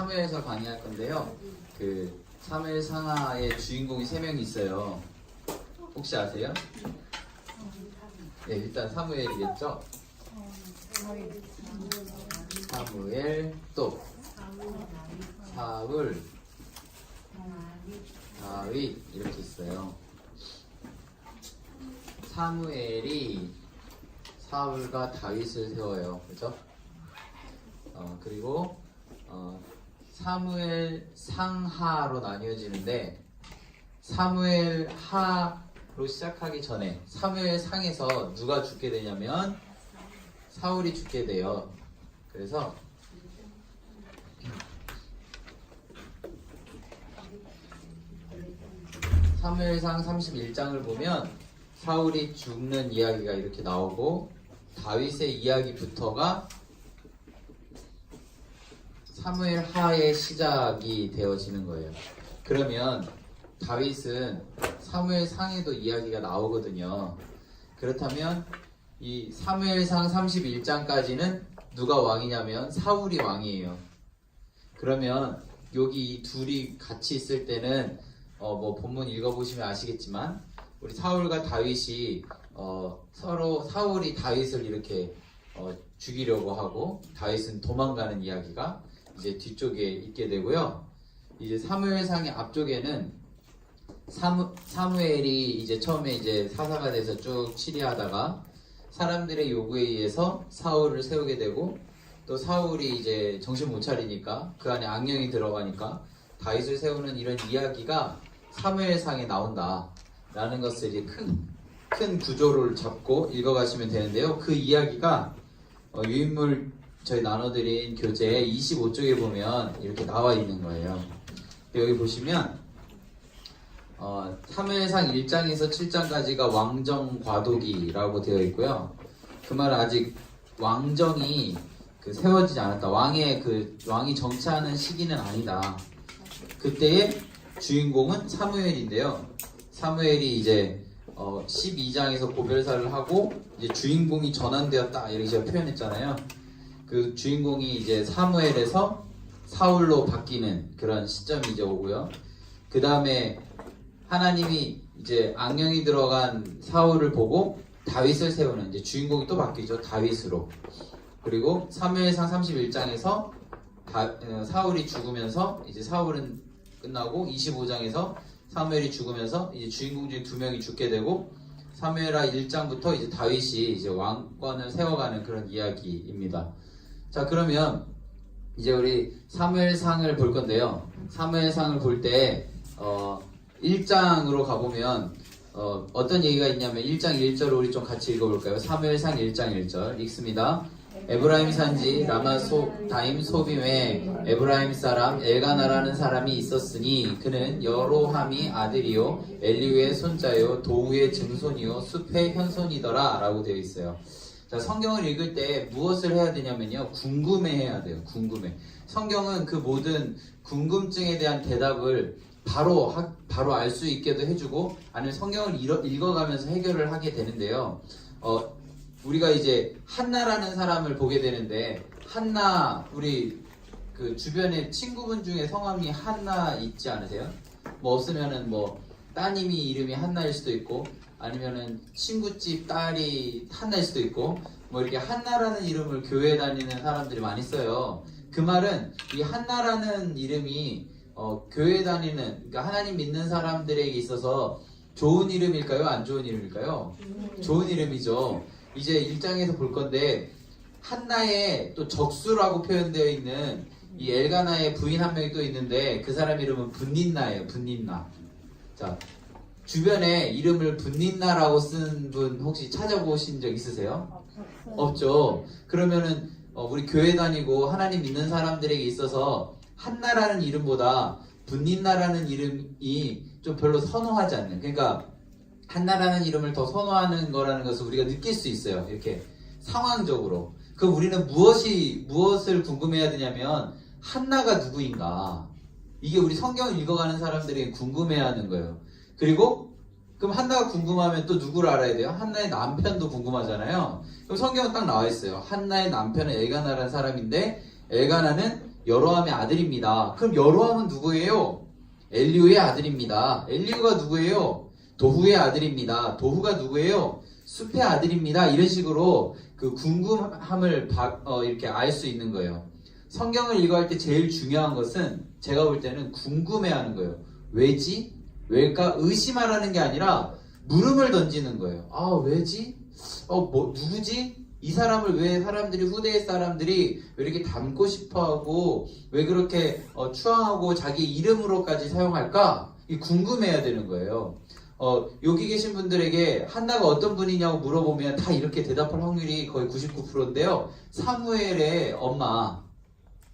사무엘서 강의할 건데요. 그 사무엘 상하의 주인공이 3명이 있어요. 혹시 아세요? 네, 일단 사무엘이겠죠? 사무엘, 또 사울, 다윗 이렇게 있어요. 사무엘이 사울과 다윗을 세워요. 그죠? 그리고 사무엘 상하로 나뉘어지는데, 사무엘 하로 시작하기 전에 사무엘 상에서 누가 죽게 되냐면 사울이 죽게 돼요. 그래서 사무엘상 31장을 보면 사울이 죽는 이야기가 이렇게 나오고, 다윗의 이야기부터가 사무엘 하의 시작이 되어지는 거예요. 그러면 다윗은 사무엘 상에도 이야기가 나오거든요. 그렇다면 이 사무엘상 31장까지는 누가 왕이냐면 사울이 왕이에요. 그러면 여기 이 둘이 같이 있을 때는 뭐 본문 읽어보시면 아시겠지만, 우리 사울과 다윗이 서로 사울이 다윗을 이렇게 죽이려고 하고 다윗은 도망가는 이야기가 이제 뒤쪽에 있게 되고요. 이제 사무엘상의 앞쪽에는 사무엘이 이제 처음에 이제 사사가 돼서 쭉 치리하다가 사람들의 요구에 의해서 사울을 세우게 되고, 또 사울이 이제 정신 못 차리니까 그 안에 악령이 들어가니까 다윗을 세우는 이런 이야기가 사무엘상에 나온다라는 것을 이제 큰 구조를 잡고 읽어가시면 되는데요. 그 이야기가 유인물 저희 나눠드린 교재 25쪽에 보면 이렇게 나와 있는 거예요. 여기 보시면 사무엘상 1장에서 7장까지가 왕정 과도기라고 되어 있고요. 그 말은 아직 왕정이 세워지지 않았다. 왕이 정치하는 시기는 아니다. 그때의 주인공은 사무엘인데요. 사무엘이 이제 12장에서 고별사를 하고 이제 주인공이 전환되었다 이렇게 제가 표현했잖아요. 그 주인공이 이제 사무엘에서 사울로 바뀌는 그런 시점이 이제 오고요. 그 다음에 하나님이 이제 악령이 들어간 사울을 보고 다윗을 세우는, 이제 주인공이 또 바뀌죠. 다윗으로. 그리고 사무엘상 31장에서 사울이 죽으면서 이제 사울은 끝나고 25장에서 사무엘이 죽으면서 이제 주인공 중에 2명이 죽게 되고, 사무엘하 1장부터 이제 다윗이 이제 왕권을 세워가는 그런 이야기입니다. 자, 그러면 이제 우리 사무엘상을 볼 건데요. 사무엘상을 볼 때 1장으로 가보면 어떤 얘기가 있냐면 1장 1절을 우리 좀 같이 읽어볼까요? 사무엘상 1장 1절 읽습니다. 에브라임 산지 라마다임 소빔에 에브라임 사람 엘가나라는 사람이 있었으니 그는 여로함이 아들이요 엘리우의 손자요 도우의 증손이요 숲의 현손이더라 라고 되어 있어요. 자, 성경을 읽을 때 무엇을 해야 되냐면요, 궁금해해야 돼요. 궁금해. 성경은 그 모든 궁금증에 대한 대답을 바로 알 수 있게도 해주고, 아니면 성경을 읽어가면서 해결을 하게 되는데요. 우리가 이제 한나라는 사람을 보게 되는데, 한나, 우리 그 주변에 친구분 중에 성함이 한나 있지 않으세요? 뭐 없으면은 뭐 따님이 이름이 한나일 수도 있고, 아니면은 친구집 딸이 한나일 수도 있고, 뭐 이렇게 한나라는 이름을 교회에 다니는 사람들이 많이 써요. 그 말은 이 한나라는 이름이 교회에 다니는, 그러니까 하나님 믿는 사람들에게 있어서 좋은 이름일까요? 안 좋은 이름일까요? 좋은 이름이죠. 이제 1장에서 볼 건데, 한나의 또 적수라고 표현되어 있는 이 엘가나의 부인 한 명이 또 있는데, 그 사람 이름은 분닌나예요. 분닌나. 자, 주변에 이름을 분닌나라고 쓴 분 혹시 찾아보신 적 있으세요? 없죠. 그러면은 우리 교회 다니고 하나님 믿는 사람들에게 있어서 한나라는 이름보다 분닌나라는 이름이 좀 별로 선호하지 않는, 그러니까 한나라는 이름을 더 선호하는 거라는 것을 우리가 느낄 수 있어요. 이렇게 상황적으로. 그럼 우리는 무엇을 궁금해야 되냐면 한나가 누구인가. 이게 우리 성경을 읽어가는 사람들이 궁금해하는 거예요. 그리고 그럼 한나가 궁금하면 또 누구를 알아야 돼요? 한나의 남편도 궁금하잖아요. 그럼 성경은 딱 나와 있어요. 한나의 남편은 엘가나라는 사람인데, 엘가나는 여로함의 아들입니다. 그럼 여로함은 누구예요? 엘리후의 아들입니다. 엘리후가 누구예요? 도후의 아들입니다. 도후가 누구예요? 숲의 아들입니다. 이런 식으로 그 궁금함을 이렇게 알 수 있는 거예요. 성경을 읽어할 때 제일 중요한 것은 제가 볼 때는 궁금해하는 거예요. 왜지? 왜일까? 의심하라는 게 아니라 물음을 던지는 거예요. 아, 왜지? 누구지? 이 사람을 왜 후대의 사람들이 왜 이렇게 닮고 싶어하고 왜 그렇게 추앙하고 자기 이름으로까지 사용할까? 이 궁금해야 되는 거예요. 여기 계신 분들에게 한나가 어떤 분이냐고 물어보면 다 이렇게 대답할 확률이 거의 99%인데요. 사무엘의 엄마.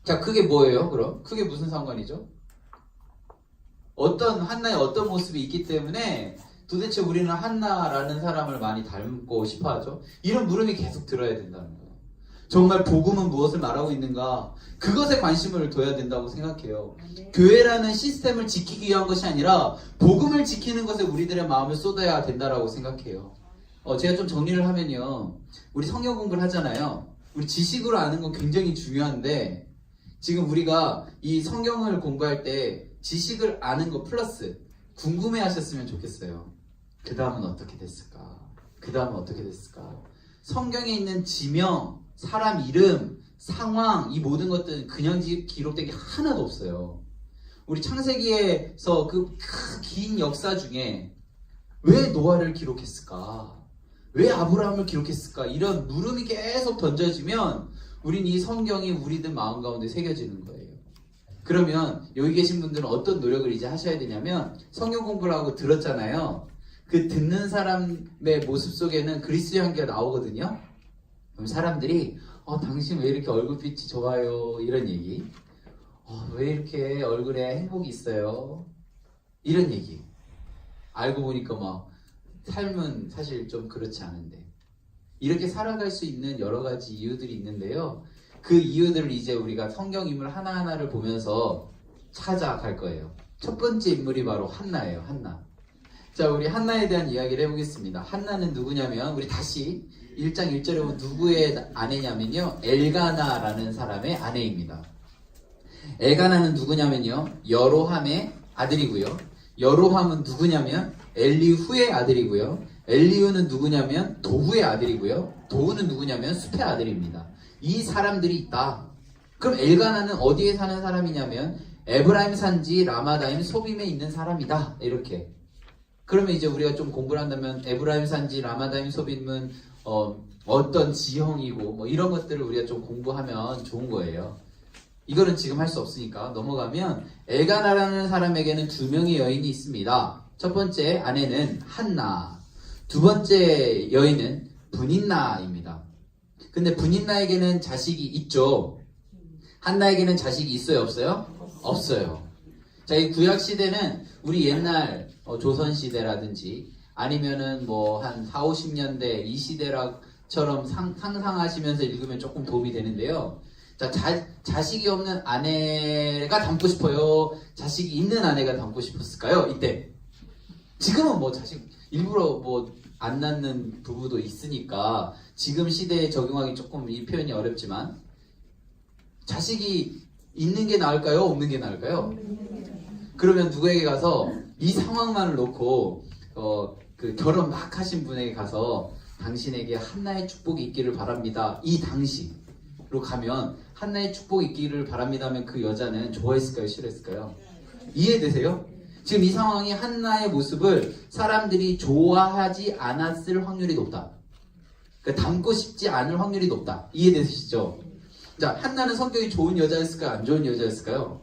자, 그게 뭐예요, 그럼? 그게 무슨 상관이죠? 한나의 어떤 모습이 있기 때문에 도대체 우리는 한나라는 사람을 많이 닮고 싶어 하죠? 이런 물음이 계속 들어야 된다는 거예요. 정말 복음은 무엇을 말하고 있는가? 그것에 관심을 둬야 된다고 생각해요. 교회라는 시스템을 지키기 위한 것이 아니라 복음을 지키는 것에 우리들의 마음을 쏟아야 된다고 생각해요. 제가 좀 정리를 하면요. 우리 성경 공부를 하잖아요. 우리 지식으로 아는 건 굉장히 중요한데 지금 우리가 이 성경을 공부할 때 지식을 아는 거 플러스 궁금해 하셨으면 좋겠어요. 그 다음은 어떻게 됐을까? 그 다음은 어떻게 됐을까? 성경에 있는 지명, 사람 이름, 상황, 이 모든 것들은 그냥 기록된 게 하나도 없어요. 우리 창세기에서 그 긴 역사 중에 왜 노아를 기록했을까? 왜 아브라함을 기록했을까? 이런 물음이 계속 던져지면 우린 이 성경이 우리들 마음 가운데 새겨지는 거예요. 그러면 여기 계신 분들은 어떤 노력을 이제 하셔야 되냐면 성경 공부를 하고 들었잖아요. 그 듣는 사람의 모습 속에는 그리스도의 향기가 나오거든요. 그럼 사람들이 당신 왜 이렇게 얼굴빛이 좋아요? 이런 얘기. 왜 이렇게 얼굴에 행복이 있어요? 이런 얘기. 알고 보니까 막 삶은 사실 좀 그렇지 않은데 이렇게 살아갈 수 있는 여러 가지 이유들이 있는데요. 그 이유들을 이제 우리가 성경 인물 하나하나를 보면서 찾아갈 거예요. 첫 번째 인물이 바로 한나예요. 한나. 자, 우리 한나에 대한 이야기를 해보겠습니다. 한나는 누구냐면 우리 다시 1장 1절에 보면 누구의 아내냐면요. 엘가나라는 사람의 아내입니다. 엘가나는 누구냐면요. 여로함의 아들이고요. 여로함은 누구냐면 엘리후의 아들이고요. 엘리후는 누구냐면 도후의 아들이고요. 도후는 누구냐면 숲의 아들입니다. 이 사람들이 있다. 그럼 엘가나는 어디에 사는 사람이냐면 에브라임 산지 라마다임 소빔에 있는 사람이다. 이렇게. 그러면 이제 우리가 좀 공부를 한다면 에브라임 산지 라마다임 소빔은 어떤 지형이고 뭐 이런 것들을 우리가 좀 공부하면 좋은 거예요. 이거는 지금 할 수 없으니까 넘어가면 엘가나라는 사람에게는 두 명의 여인이 있습니다. 첫 번째 아내는 한나, 두 번째 여인은 브닌나입니다. 근데 브닌나에게는 자식이 있죠. 한나에게는 자식이 있어요, 없어요? 없어요. 자, 이 구약 시대는 우리 옛날 조선 시대라든지 아니면은 뭐 한 4, 50년대 이 시대처럼 상상하시면서 읽으면 조금 도움이 되는데요. 자, 자식이 없는 아내가 닮고 싶어요? 자식이 있는 아내가 닮고 싶었을까요? 이때. 지금은 뭐 자식 일부러 뭐 안 낳는 부부도 있으니까 지금 시대에 적용하기 조금 이 표현이 어렵지만 자식이 있는 게 나을까요? 없는 게 나을까요? 그러면 누구에게 가서 이 상황만을 놓고 그 결혼 막 하신 분에게 가서 당신에게 한나의 축복이 있기를 바랍니다. 이 당시로 가면 한나의 축복이 있기를 바랍니다 하면 그 여자는 좋아했을까요? 싫어했을까요? 이해되세요? 지금 이 상황이 한나의 모습을 사람들이 좋아하지 않았을 확률이 높다. 그러니까 닮고 싶지 않을 확률이 높다. 이해되시죠? 자, 한나는 성격이 좋은 여자였을까요? 안 좋은 여자였을까요?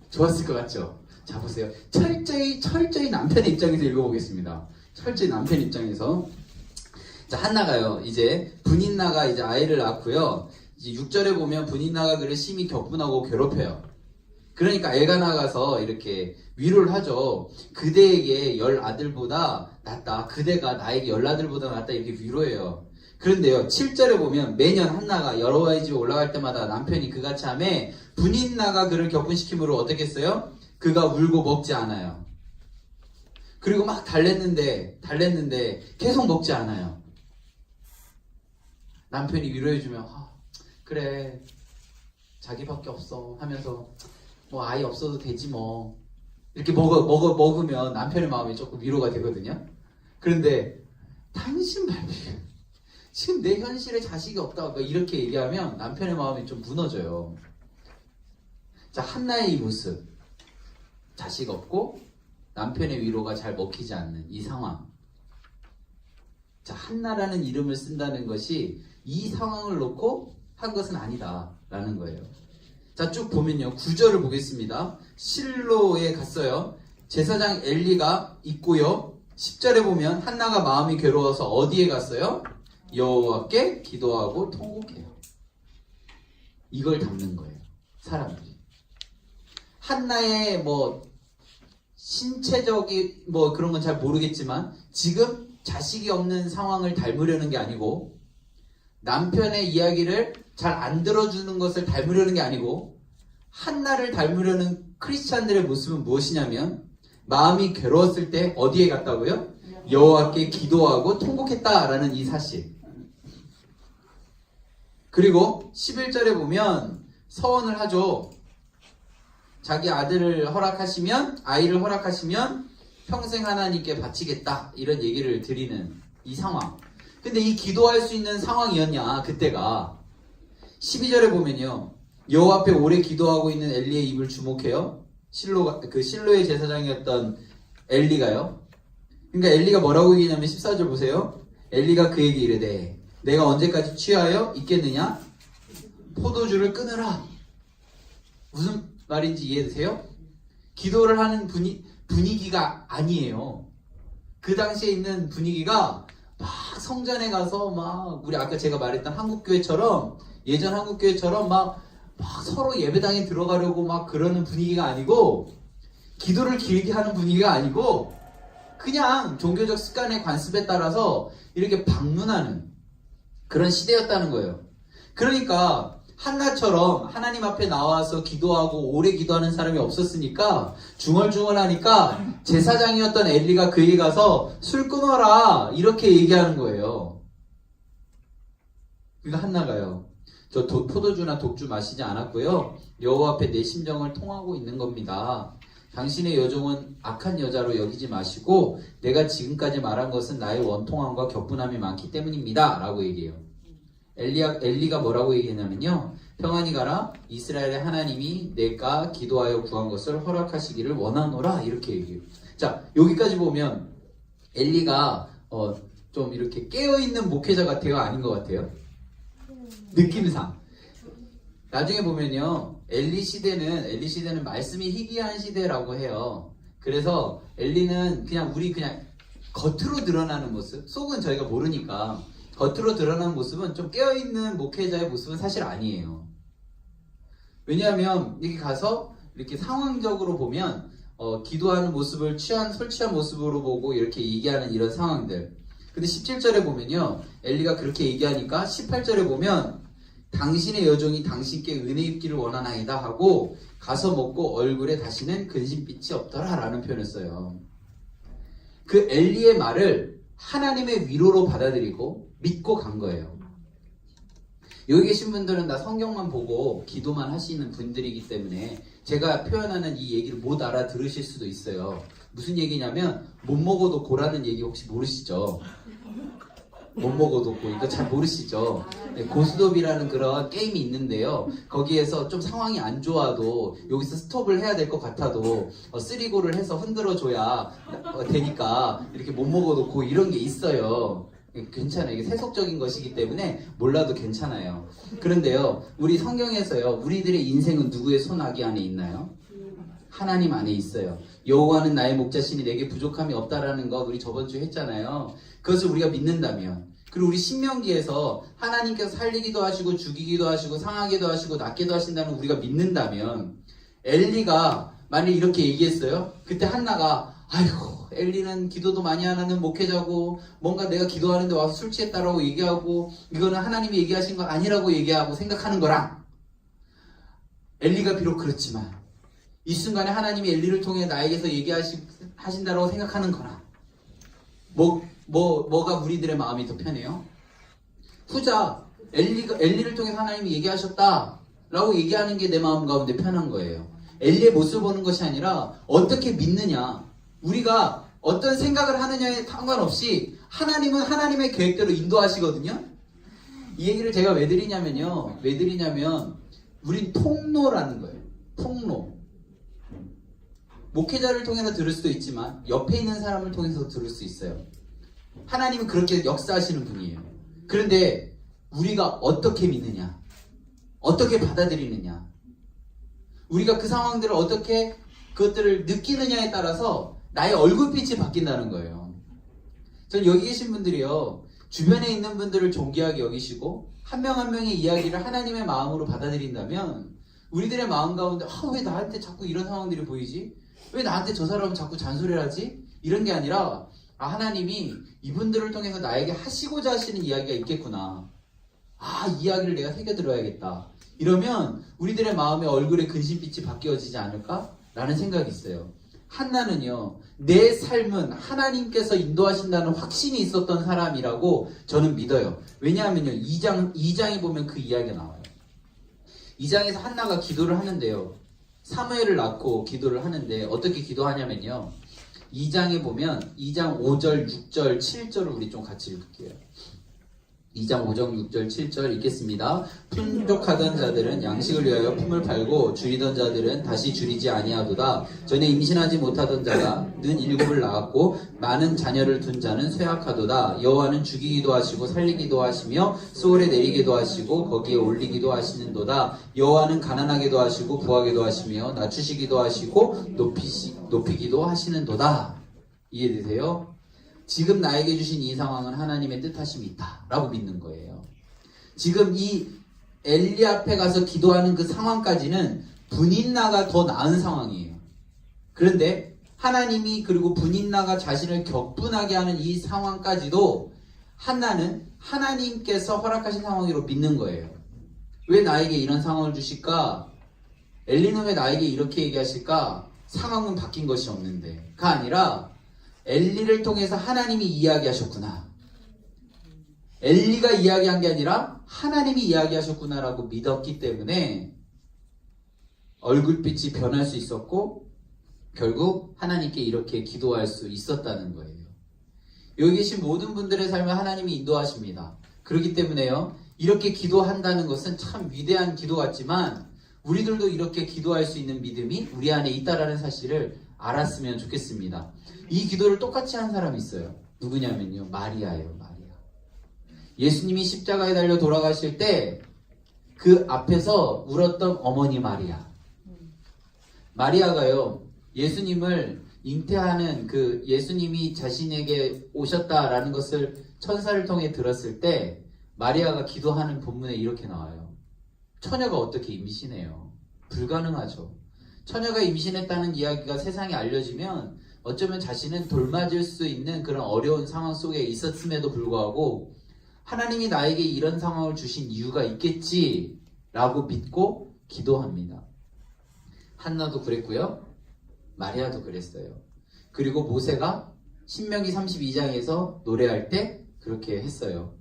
좋았을 것 같죠? 자, 보세요. 철저히 남편의 입장에서 읽어보겠습니다. 철저히 남편 입장에서. 자, 한나가요. 이제 브닌나가 이제 아이를 낳고요. 이제 6절에 보면 브닌나가 그를 심히 격분하고 괴롭혀요. 그러니까 엘가나 가서 이렇게 위로를 하죠. 그대에게 10아들보다 낫다. 그대가 나에게 10아들보다 낫다. 이렇게 위로해요. 그런데요, 7절에 보면 매년 한나가 여호와의 집에 올라갈 때마다 남편이 그같이 하매 브닌나가 그를 격분시킴으로 어떻게 했어요? 그가 울고 먹지 않아요. 그리고 막 달랬는데 계속 먹지 않아요. 남편이 위로해주면 그래 자기밖에 없어 하면서 뭐 아이 없어도 되지 뭐 이렇게 먹으면 남편의 마음이 조금 위로가 되거든요. 그런데 당신 말고 지금 내 현실에 자식이 없다 이렇게 얘기하면 남편의 마음이 좀 무너져요. 자, 한나의 이 모습, 자식 없고 남편의 위로가 잘 먹히지 않는 이 상황. 자, 한나라는 이름을 쓴다는 것이 이 상황을 놓고 한 것은 아니다라는 거예요. 자, 쭉 보면요. 9절을 보겠습니다. 실로에 갔어요. 제사장 엘리가 있고요. 10절에 보면 한나가 마음이 괴로워서 어디에 갔어요? 여호와께 기도하고 통곡해요. 이걸 담는 거예요. 사람들이. 한나의 신체적인 그런 건 잘 모르겠지만 지금 자식이 없는 상황을 닮으려는 게 아니고 남편의 이야기를 잘 안 들어주는 것을 닮으려는 게 아니고 한나를 닮으려는 크리스찬들의 모습은 무엇이냐면 마음이 괴로웠을 때 어디에 갔다고요? 여호와께 기도하고 통곡했다라는 이 사실. 그리고 11절에 보면 서원을 하죠. 자기 아이를 허락하시면 평생 하나님께 바치겠다 이런 얘기를 드리는 이 상황. 근데 이 기도할 수 있는 상황이었냐 그때가. 12절에 보면요. 여호와 앞에 오래 기도하고 있는 엘리의 입을 주목해요. 실로의 제사장이었던 엘리가요. 그러니까 엘리가 뭐라고 얘기냐면 14절 보세요. 엘리가 그에게 이르되 내가 언제까지 취하여 있겠느냐? 포도주를 끊으라. 무슨 말인지 이해되세요? 기도를 하는 분위기가 아니에요. 그 당시에 있는 분위기가 막 성전에 가서 막 우리 아까 제가 말했던 예전 한국교회처럼 막 서로 예배당에 들어가려고 막 그러는 분위기가 아니고 기도를 길게 하는 분위기가 아니고 그냥 종교적 습관의 관습에 따라서 이렇게 방문하는 그런 시대였다는 거예요. 그러니까 한나처럼 하나님 앞에 나와서 기도하고 오래 기도하는 사람이 없었으니까 중얼중얼하니까 제사장이었던 엘리가 그에게 가서 술 끊어라 이렇게 얘기하는 거예요. 그러니까 한나가요. 저 포도주나 독주 마시지 않았고요. 여호와 앞에 내 심정을 통하고 있는 겁니다. 당신의 여종은 악한 여자로 여기지 마시고 내가 지금까지 말한 것은 나의 원통함과 격분함이 많기 때문입니다. 라고 얘기해요. 엘리가 뭐라고 얘기했냐면요. 평안히 가라. 이스라엘의 하나님이 내가 기도하여 구한 것을 허락하시기를 원하노라. 이렇게 얘기해요. 자, 여기까지 보면 엘리가 좀 이렇게 깨어있는 목회자 같아요? 아닌 것 같아요? 느낌상. 나중에 보면요. 엘리 시대는 말씀이 희귀한 시대라고 해요. 그래서 엘리는 그냥 겉으로 드러나는 모습, 속은 저희가 모르니까 겉으로 드러나는 모습은 좀 깨어있는 목회자의 모습은 사실 아니에요. 왜냐하면 여기 가서 이렇게 상황적으로 보면 기도하는 모습을 술 취한 모습으로 보고 이렇게 얘기하는 이런 상황들. 근데 17절에 보면요. 엘리가 그렇게 얘기하니까 18절에 보면 당신의 여종이 당신께 은혜 입기를 원하나이다 하고 가서 먹고 얼굴에 다시는 근심빛이 없더라 라는 표현을 써요. 그 엘리의 말을 하나님의 위로로 받아들이고 믿고 간 거예요. 여기 계신 분들은 다 성경만 보고 기도만 하시는 분들이기 때문에 제가 표현하는 이 얘기를 못 알아들으실 수도 있어요. 무슨 얘기냐면 못 먹어도 고라는 얘기 혹시 모르시죠? 못 먹어도 고 이거 잘 모르시죠? 네, 고스톱이라는 그런 게임이 있는데요. 거기에서 좀 상황이 안 좋아도 여기서 스톱을 해야 될 것 같아도 쓰리고를 해서 흔들어줘야 되니까 이렇게 못 먹어도 고 이런 게 있어요. 괜찮아요. 이게 세속적인 것이기 때문에 몰라도 괜찮아요. 그런데요, 우리 성경에서요, 우리들의 인생은 누구의 손아귀 안에 있나요? 하나님 안에 있어요. 여호와는 나의 목자시니 내게 부족함이 없다라는 거 우리 저번 주에 했잖아요. 그것을 우리가 믿는다면, 그리고 우리 신명기에서 하나님께서 살리기도 하시고 죽이기도 하시고 상하기도 하시고 낫게도 하신다는 우리가 믿는다면, 엘리가 만약 이렇게 얘기했어요. 그때 한나가 아이고 엘리는 기도도 많이 안 하는 목회자고 뭔가 내가 기도하는데 와서 술 취했다라고 얘기하고 이거는 하나님이 얘기하신 거 아니라고 얘기하고 생각하는 거랑, 엘리가 비록 그렇지만 이 순간에 하나님이 엘리를 통해 나에게서 얘기하신다라고 생각하는 거랑 뭐가 우리들의 마음이 더 편해요? 후자, 엘리를 통해서 하나님이 얘기하셨다. 라고 얘기하는 게 내 마음 가운데 편한 거예요. 엘리의 모습을 보는 것이 아니라 어떻게 믿느냐, 우리가 어떤 생각을 하느냐에 상관없이 하나님은 하나님의 계획대로 인도하시거든요. 이 얘기를 제가 왜 드리냐면 우린 통로라는 거예요. 통로. 목회자를 통해서 들을 수도 있지만 옆에 있는 사람을 통해서 들을 수 있어요. 하나님은 그렇게 역사하시는 분이에요. 그런데 우리가 어떻게 믿느냐, 어떻게 받아들이느냐, 우리가 그 상황들을 어떻게 그것들을 느끼느냐에 따라서 나의 얼굴빛이 바뀐다는 거예요. 전 여기 계신 분들이요, 주변에 있는 분들을 존귀하게 여기시고 한 명 한 명의 이야기를 하나님의 마음으로 받아들인다면 우리들의 마음 가운데 왜 나한테 자꾸 이런 상황들이 보이지? 왜 나한테 저 사람은 자꾸 잔소리를 하지? 이런 게 아니라 하나님이 이분들을 통해서 나에게 하시고자 하시는 이야기가 있겠구나. 이 이야기를 내가 새겨들어야겠다. 이러면 우리들의 마음의 얼굴에 근심빛이 바뀌어지지 않을까? 라는 생각이 있어요. 한나는요, 내 삶은 하나님께서 인도하신다는 확신이 있었던 사람이라고 저는 믿어요. 왜냐하면요, 2장에 보면 그 이야기가 나와요. 2장에서 한나가 기도를 하는데요, 사무엘을 낳고 기도를 하는데 어떻게 기도하냐면요, 2장에 보면 2장 5절, 6절, 7절을 우리 좀 같이 읽을게요. 2장 5절, 6절, 7절 읽겠습니다. 풍족하던 자들은 양식을 위하여 품을 팔고 줄이던 자들은 다시 줄이지 아니하도다. 전에 임신하지 못하던 자가 는 7을 낳았고 많은 자녀를 둔 자는 쇠약하도다. 여호와는 죽이기도 하시고 살리기도 하시며 소홀에 내리기도 하시고 거기에 올리기도 하시는도다. 여호와는 가난하게도 하시고 부하게도 하시며 낮추시기도 하시고 높이기도 하시는도다. 이해되세요? 지금 나에게 주신 이 상황은 하나님의 뜻하심이 있다 라고 믿는 거예요. 지금 이 엘리 앞에 가서 기도하는 그 상황까지는 분인나가 더 나은 상황이에요. 그런데 하나님이 그리고 분인나가 자신을 격분하게 하는 이 상황까지도 한나는 하나님께서 허락하신 상황으로 믿는 거예요. 왜 나에게 이런 상황을 주실까? 엘리는 왜 나에게 이렇게 얘기하실까? 상황은 바뀐 것이 없는데가 아니라 엘리를 통해서 하나님이 이야기하셨구나. 엘리가 이야기한 게 아니라 하나님이 이야기하셨구나라고 믿었기 때문에 얼굴빛이 변할 수 있었고 결국 하나님께 이렇게 기도할 수 있었다는 거예요. 여기 계신 모든 분들의 삶을 하나님이 인도하십니다. 그렇기 때문에요, 이렇게 기도한다는 것은 참 위대한 기도 같지만 우리들도 이렇게 기도할 수 있는 믿음이 우리 안에 있다라는 사실을 알았으면 좋겠습니다. 이 기도를 똑같이 한 사람이 있어요. 누구냐면요, 마리아예요. 마리아. 예수님이 십자가에 달려 돌아가실 때 그 앞에서 울었던 어머니 마리아. 마리아가요, 예수님을 잉태하는 그 예수님이 자신에게 오셨다라는 것을 천사를 통해 들었을 때 마리아가 기도하는 본문에 이렇게 나와요. 처녀가 어떻게 임신해요? 불가능하죠. 처녀가 임신했다는 이야기가 세상에 알려지면 어쩌면 자신은 돌맞을 수 있는 그런 어려운 상황 속에 있었음에도 불구하고 하나님이 나에게 이런 상황을 주신 이유가 있겠지라고 믿고 기도합니다. 한나도 그랬고요, 마리아도 그랬어요. 그리고 모세가 신명기 32장에서 노래할 때 그렇게 했어요.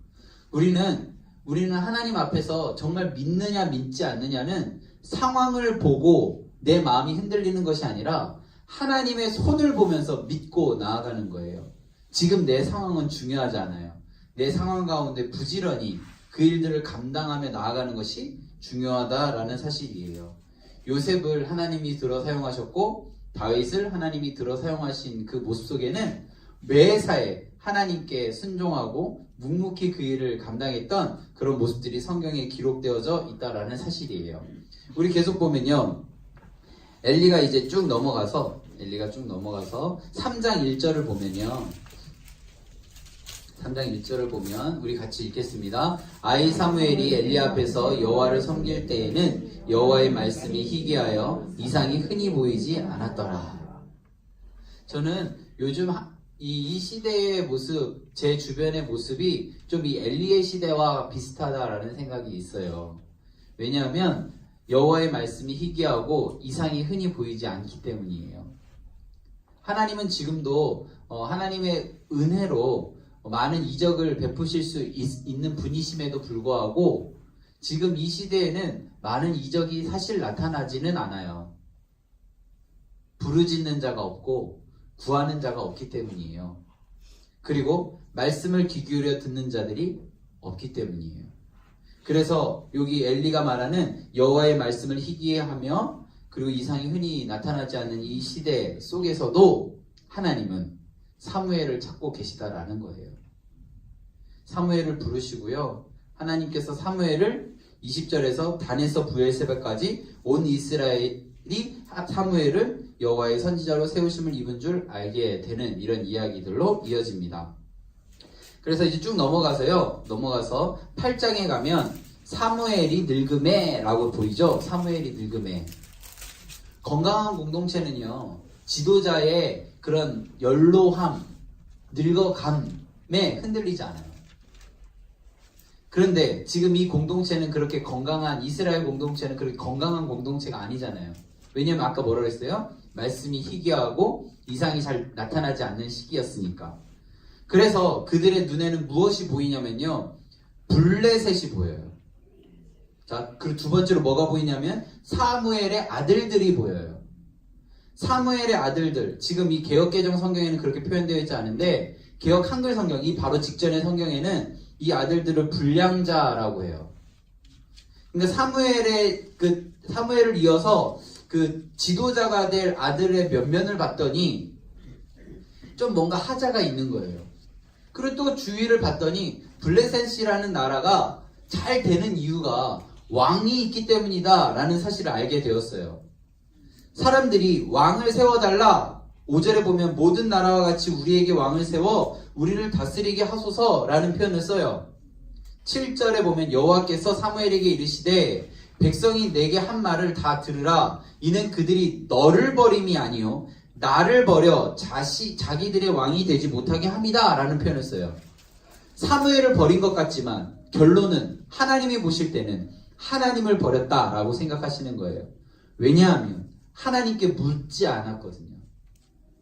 우리는 하나님 앞에서 정말 믿느냐 믿지 않느냐는 상황을 보고 내 마음이 흔들리는 것이 아니라 하나님의 손을 보면서 믿고 나아가는 거예요. 지금 내 상황은 중요하지 않아요. 내 상황 가운데 부지런히 그 일들을 감당하며 나아가는 것이 중요하다라는 사실이에요. 요셉을 하나님이 들어 사용하셨고 다윗을 하나님이 들어 사용하신 그 모습 속에는 매사에 하나님께 순종하고 묵묵히 그 일을 감당했던 그런 모습들이 성경에 기록되어져 있다라는 사실이에요. 우리 계속 보면요, 엘리가 쭉 넘어가서 3장 1절을 보면요, 3장 1절을 보면 우리 같이 읽겠습니다. 아이 사무엘이 엘리 앞에서 여호와를 섬길 때에는 여호와의 말씀이 희귀하여 이상이 흔히 보이지 않았더라. 저는 요즘 이 시대의 모습, 제 주변의 모습이 좀 이 엘리의 시대와 비슷하다라는 생각이 있어요. 왜냐하면 여호와의 말씀이 희귀하고 이상이 흔히 보이지 않기 때문이에요. 하나님은 지금도 하나님의 은혜로 많은 이적을 베푸실 수 있는 분이심에도 불구하고 지금 이 시대에는 많은 이적이 사실 나타나지는 않아요. 부르짖는 자가 없고 구하는 자가 없기 때문이에요. 그리고 말씀을 귀 기울여 듣는 자들이 없기 때문이에요. 그래서 여기 엘리가 말하는 여호와의 말씀을 희귀해하며 그리고 이상이 흔히 나타나지 않는 이 시대 속에서도 하나님은 사무엘을 찾고 계시다라는 거예요. 사무엘을 부르시고요. 하나님께서 사무엘을 20절에서 단에서 브엘세바까지 온 이스라엘이 사무엘을 여호와의 선지자로 세우심을 입은 줄 알게 되는 이런 이야기들로 이어집니다. 그래서 이제 쭉 넘어가서 8장에 가면 사무엘이 늙음에 라고 보이죠? 사무엘이 늙음에. 건강한 공동체는요, 지도자의 그런 연로함, 늙어감에 흔들리지 않아요. 그런데 지금 이 공동체는 그렇게 건강한, 이스라엘 공동체는 그렇게 건강한 공동체가 아니잖아요. 왜냐면 아까 뭐라고 했어요? 말씀이 희귀하고 이상이 잘 나타나지 않는 시기였으니까. 그래서 그들의 눈에는 무엇이 보이냐면요, 블레셋이 보여요. 자, 그리고 두 번째로 뭐가 보이냐면 사무엘의 아들들이 보여요. 사무엘의 아들들, 지금 이 개역개정 성경에는 그렇게 표현되어 있지 않은데 개역 한글 성경, 이 바로 직전의 성경에는 이 아들들을 불량자라고 해요. 그러니까 사무엘을 이어서 그 지도자가 될 아들의 면면을 봤더니 좀 뭔가 하자가 있는 거예요. 그리고 또 주위를 봤더니 블레셋이라는 나라가 잘 되는 이유가 왕이 있기 때문이다 라는 사실을 알게 되었어요. 사람들이 왕을 세워달라, 5절에 보면 모든 나라와 같이 우리에게 왕을 세워 우리를 다스리게 하소서 라는 표현을 써요. 7절에 보면 여호와께서 사무엘에게 이르시되 백성이 내게 한 말을 다 들으라. 이는 그들이 너를 버림이 아니요 나를 버려 자기들의 왕이 되지 못하게 함이다 라는 표현을 써요. 사무엘을 버린 것 같지만 결론은 하나님이 보실 때는 하나님을 버렸다라고 생각하시는 거예요. 왜냐하면 하나님께 묻지 않았거든요.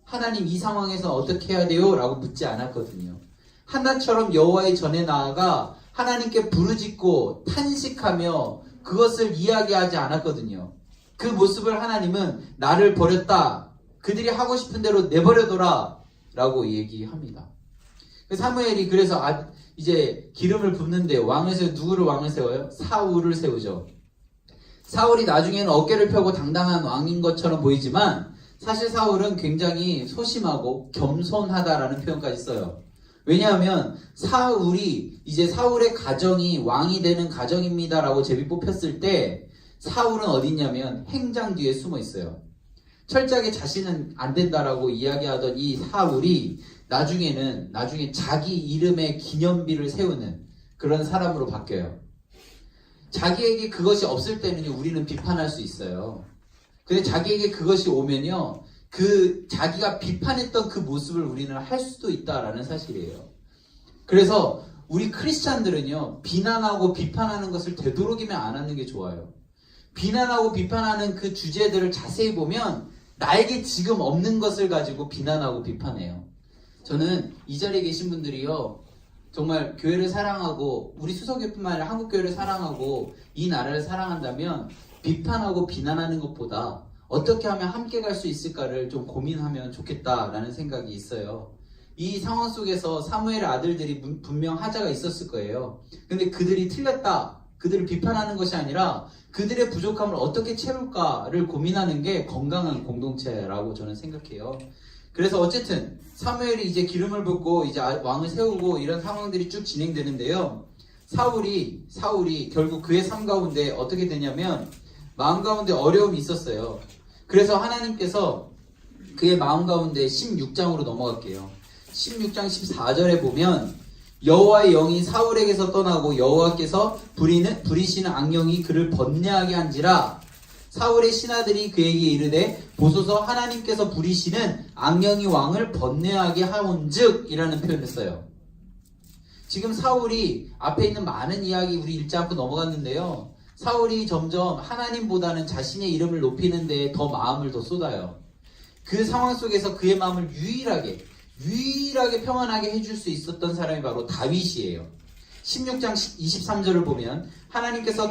하나님 이 상황에서 어떻게 해야 돼요? 라고 묻지 않았거든요. 한나처럼 여호와의 전에 나아가 하나님께 부르짖고 탄식하며 그것을 이야기하지 않았거든요. 그 모습을 하나님은 나를 버렸다, 그들이 하고 싶은 대로 내버려둬라 라고 얘기합니다. 사무엘이 그래서 이제 기름을 붓는데 누구를 왕을 세워요? 사울을 세우죠. 사울이 나중에는 어깨를 펴고 당당한 왕인 것처럼 보이지만 사실 사울은 굉장히 소심하고 겸손하다라는 표현까지 써요. 왜냐하면 사울의 가정이 왕이 되는 가정입니다라고 제비 뽑혔을 때 사울은 어디 있냐면 행장 뒤에 숨어 있어요. 철저하게 자신은 안 된다라고 이야기하던 이 사울이 나중에 자기 이름의 기념비를 세우는 그런 사람으로 바뀌어요. 자기에게 그것이 없을 때는 우리는 비판할 수 있어요. 근데 자기에게 그것이 오면요, 자기가 비판했던 그 모습을 우리는 할 수도 있다라는 사실이에요. 그래서 우리 크리스찬들은요, 비난하고 비판하는 것을 되도록이면 안 하는 게 좋아요. 비난하고 비판하는 그 주제들을 자세히 보면 나에게 지금 없는 것을 가지고 비난하고 비판해요. 저는 이 자리에 계신 분들이요, 정말 교회를 사랑하고 우리 수서교회뿐만 아니라 한국교회를 사랑하고 이 나라를 사랑한다면 비판하고 비난하는 것보다 어떻게 하면 함께 갈 수 있을까를 좀 고민하면 좋겠다라는 생각이 있어요. 이 상황 속에서 사무엘의 아들들이 분명 하자가 있었을 거예요. 근데 그들이 틀렸다, 그들을 비판하는 것이 아니라 그들의 부족함을 어떻게 채울까를 고민하는 게 건강한 공동체라고 저는 생각해요. 그래서 어쨌든 사무엘이 이제 기름을 붓고 이제 왕을 세우고 이런 상황들이 쭉 진행되는데요. 사울이 결국 그의 삶 가운데 어떻게 되냐면 마음 가운데 어려움이 있었어요. 그래서 하나님께서 그의 마음 가운데 16장으로 넘어갈게요. 16장 14절에 보면 여호와의 영이 사울에게서 떠나고 여호와께서 부리시는 악령이 그를 번뇌하게 한지라. 사울의 신하들이 그에게 이르되 보소서 하나님께서 부리시는 악령이 왕을 번뇌하게 하온즉 이라는 표현을 써요. 지금 사울이 앞에 있는 많은 이야기 우리 읽지 않고 넘어갔는데요. 사울이 점점 하나님보다는 자신의 이름을 높이는 데에 더 마음을 더 쏟아요. 그 상황 속에서 그의 마음을 유일하게 평안하게 해줄 수 있었던 사람이 바로 다윗이에요. 16장 23절을 보면 하나님께서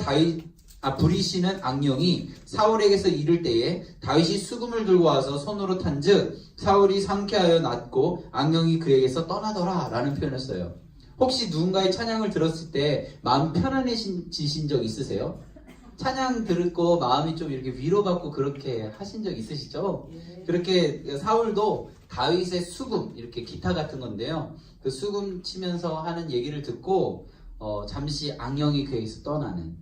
부리시는 악령이 사울에게서 이를 때에 다윗이 수금을 들고 와서 손으로 탄즉 사울이 상쾌하여 낫고 악령이 그에게서 떠나더라 라는 표현을 써요. 혹시 누군가의 찬양을 들었을 때 마음 편안해지신 적 있으세요? 찬양 듣고 마음이 좀 이렇게 위로받고 그렇게 하신 적 있으시죠? 그렇게 사울도 다윗의 수금, 이렇게 기타 같은 건데요. 그 수금 치면서 하는 얘기를 듣고 잠시 악령이 그에게서 떠나는,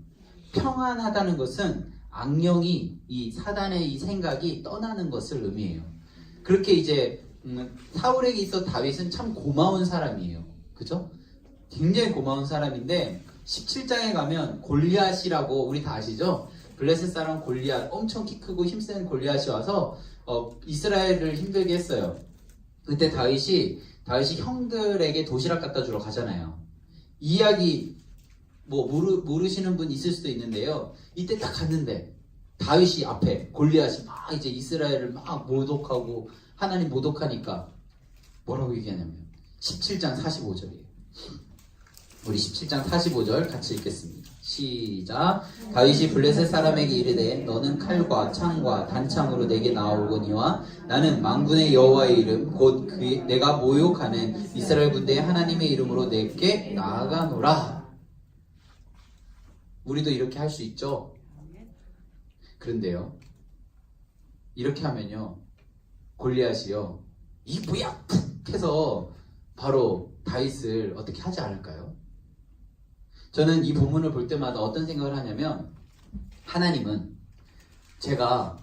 평안하다는 것은 악령이 이 사단의 이 생각이 떠나는 것을 의미해요. 그렇게 이제 사울에게 있어 다윗은 참 고마운 사람이에요. 그죠? 굉장히 고마운 사람인데 17장에 가면 골리앗이라고 우리 다 아시죠? 블레셋 사람 골리앗, 엄청 키 크고 힘센 골리앗이 와서 이스라엘을 힘들게 했어요. 그때 다윗이 형들에게 도시락 갖다 주러 가잖아요. 이 이야기 모르시는 분 있을 수도 있는데요. 이때 딱 갔는데 다윗이 앞에 골리앗이 막 이제 이스라엘을 막 모독하고 하나님 모독하니까 뭐라고 얘기하냐면 17장 45절이에요. 우리 17장 45절 같이 읽겠습니다. 시작. 다윗이 블레셋 사람에게 이르되 너는 칼과 창과 단창으로 내게 나오거니와 나는 만군의 여호와의 이름 곧 내가 모욕하는 이스라엘 군대의 하나님의 이름으로 내게 나아가노라. 우리도 이렇게 할 수 있죠. 그런데요, 이렇게 하면요 골리앗이요 이 뭐야 푹 해서 바로 다윗을 어떻게 하지 않을까요? 저는 이 본문을 볼 때마다 어떤 생각을 하냐면, 하나님은 제가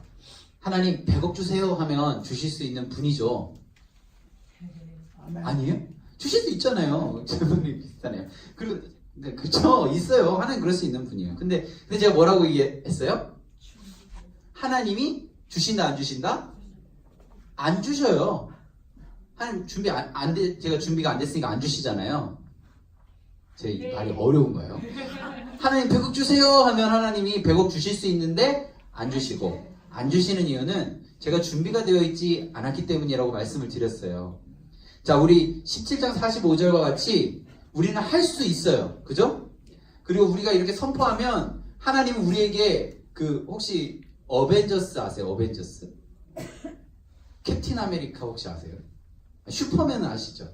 하나님 100억 주세요 하면 주실 수 있는 분이죠. 아니에요? 주실 수 있잖아요. 제목이 비슷하네요. 그리고 그렇죠, 있어요. 하나님 그럴 수 있는 분이에요. 근데 제가 뭐라고 얘기했어요? 하나님이 주신다 안 주신다? 안 주셔요. 하나님 제가 준비가 안 됐으니까 안 주시잖아요. 제 말이 어려운가요? 하나님 100억 주세요 하면 하나님이 100억 주실 수 있는데 안 주시고, 안 주시는 이유는 제가 준비가 되어 있지 않았기 때문이라고 말씀을 드렸어요. 자, 우리 17장 45절과 같이 우리는 할 수 있어요. 그죠? 그리고 우리가 이렇게 선포하면 하나님은 우리에게 혹시 어벤져스 아세요? 어벤져스? 캡틴 아메리카 혹시 아세요? 슈퍼맨은 아시죠?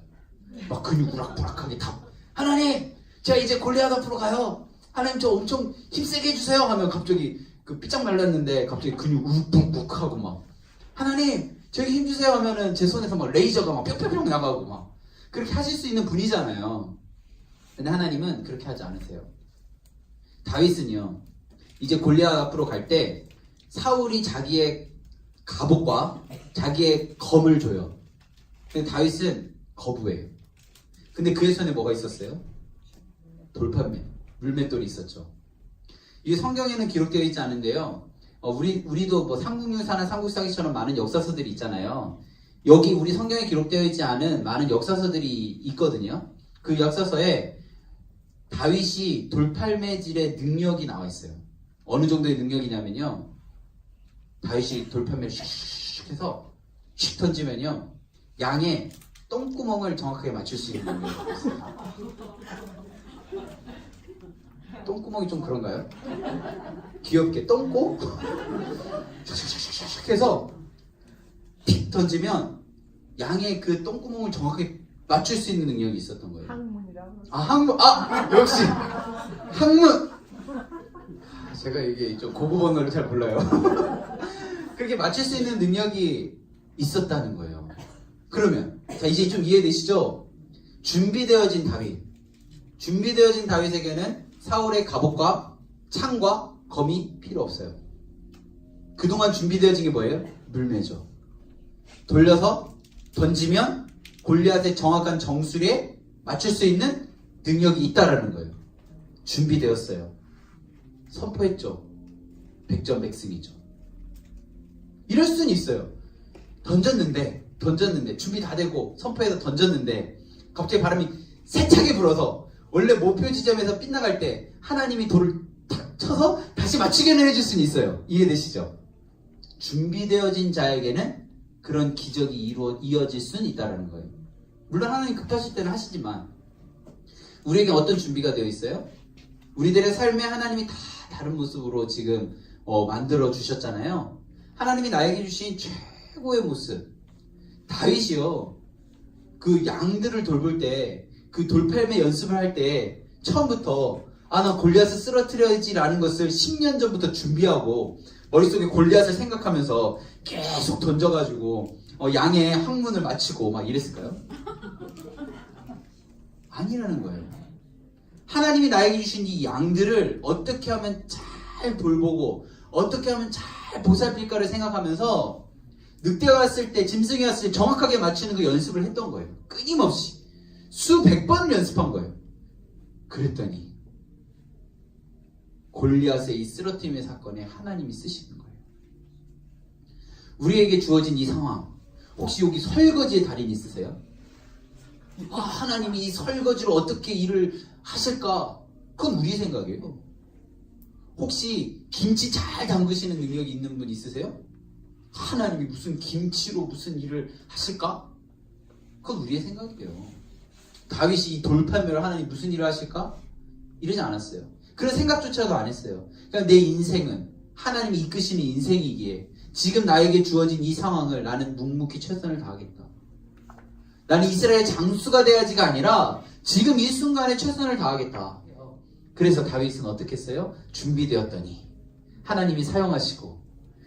막 근육 우락부락하게 다 하나님 제가 이제 골리앗 앞으로 가요. 하나님 저 엄청 힘세게 해주세요 하면 갑자기 삐짝 말랐는데 갑자기 근육 우욱욱욱 하고 막 하나님 저에게 힘주세요 하면은 제 손에서 막 레이저가 막 뿅뿅뿅 나가고 막 그렇게 하실 수 있는 분이잖아요. 근데 하나님은 그렇게 하지 않으세요. 다윗은요 이제 골리앗 앞으로 갈 때 사울이 자기의 갑옷과 자기의 검을 줘요. 근데 다윗은 거부해요. 근데 그의 손에 뭐가 있었어요? 돌판매, 물맷돌이 있었죠. 이게 성경에는 기록되어 있지 않은데요. 우리도 뭐 삼국유사나 삼국사기처럼 많은 역사서들이 있잖아요. 여기 우리 성경에 기록되어 있지 않은 많은 역사서들이 있거든요. 그 역사서에 다윗이 돌팔매질의 능력이 나와 있어요. 어느 정도의 능력이냐면요, 다윗이 돌팔매를 슉 해서 슉 던지면요 양의 똥구멍을 정확하게 맞출 수 있는 능력이 있어요. 똥구멍이 좀 그런가요? 귀엽게 똥꼬 슉슉슉슉 해서 픽 던지면 양의 그 똥구멍을 정확하게 맞출 수 있는 능력이 있었던 거예요. 학문이라고. 학문. 역시 학문. 제가 이게 좀 고급 언어를 잘 몰라요. 그렇게 맞출 수 있는 능력이 있었다는 거예요. 그러면 자, 이제 좀 이해되시죠? 준비되어진 다윗에게는 사울의 갑옷과 창과 검이 필요 없어요. 그동안 준비되어진 게 뭐예요? 물매죠. 돌려서 던지면 골리앗의 정확한 정수리에 맞출 수 있는 능력이 있다라는 거예요. 준비되었어요. 선포했죠. 백전백승이죠. 이럴 수는 있어요. 던졌는데 준비 다 되고 선포해서 던졌는데 갑자기 바람이 세차게 불어서 원래 목표 지점에서 빗나갈 때 하나님이 돌을 탁 쳐서 다시 맞추게는 해줄 수는 있어요. 이해되시죠? 준비되어진 자에게는 그런 기적이 이어질 수는 있다는 거예요. 물론 하나님 급하실 때는 하시지만, 우리에게 어떤 준비가 되어 있어요? 우리들의 삶에 하나님이 다 다른 모습으로 지금 만들어 주셨잖아요. 하나님이 나에게 주신 최고의 모습. 다윗이요. 그 양들을 돌볼 때, 그 돌팔매 연습을 할 때 처음부터 나 골리앗을 쓰러뜨려야지라는 것을 10년 전부터 준비하고 머릿속에 골리앗을 생각하면서 계속 던져가지고 양의 항문을 맞추고 막 이랬을까요? 아니라는 거예요. 하나님이 나에게 주신 이 양들을 어떻게 하면 잘 돌보고 어떻게 하면 잘 보살필까를 생각하면서 늑대가 왔을 때, 짐승이 왔을 때 정확하게 맞추는 그 연습을 했던 거예요. 끊임없이 수백 번을 연습한 거예요. 그랬더니 골리앗의 이 쓰러뜨림의 사건에 하나님이 쓰시는 거예요. 우리에게 주어진 이 상황, 혹시 여기 설거지의 달인 있으세요? 하나님이 이 설거지로 어떻게 일을 하실까? 그건 우리 생각이에요. 혹시 김치 잘 담그시는 능력이 있는 분 있으세요? 하나님이 무슨 김치로 무슨 일을 하실까? 그건 우리의 생각이에요. 다윗이 이 돌팔매로 하나님 무슨 일을 하실까? 이러지 않았어요. 그런 생각조차도 안 했어요. 그냥 내 인생은 하나님이 이끄시는 인생이기에 지금 나에게 주어진 이 상황을 나는 묵묵히 최선을 다하겠다. 나는 이스라엘 장수가 돼야지가 아니라 지금 이 순간에 최선을 다하겠다. 그래서 다윗은 어떻게 했어요? 준비되었더니 하나님이 사용하시고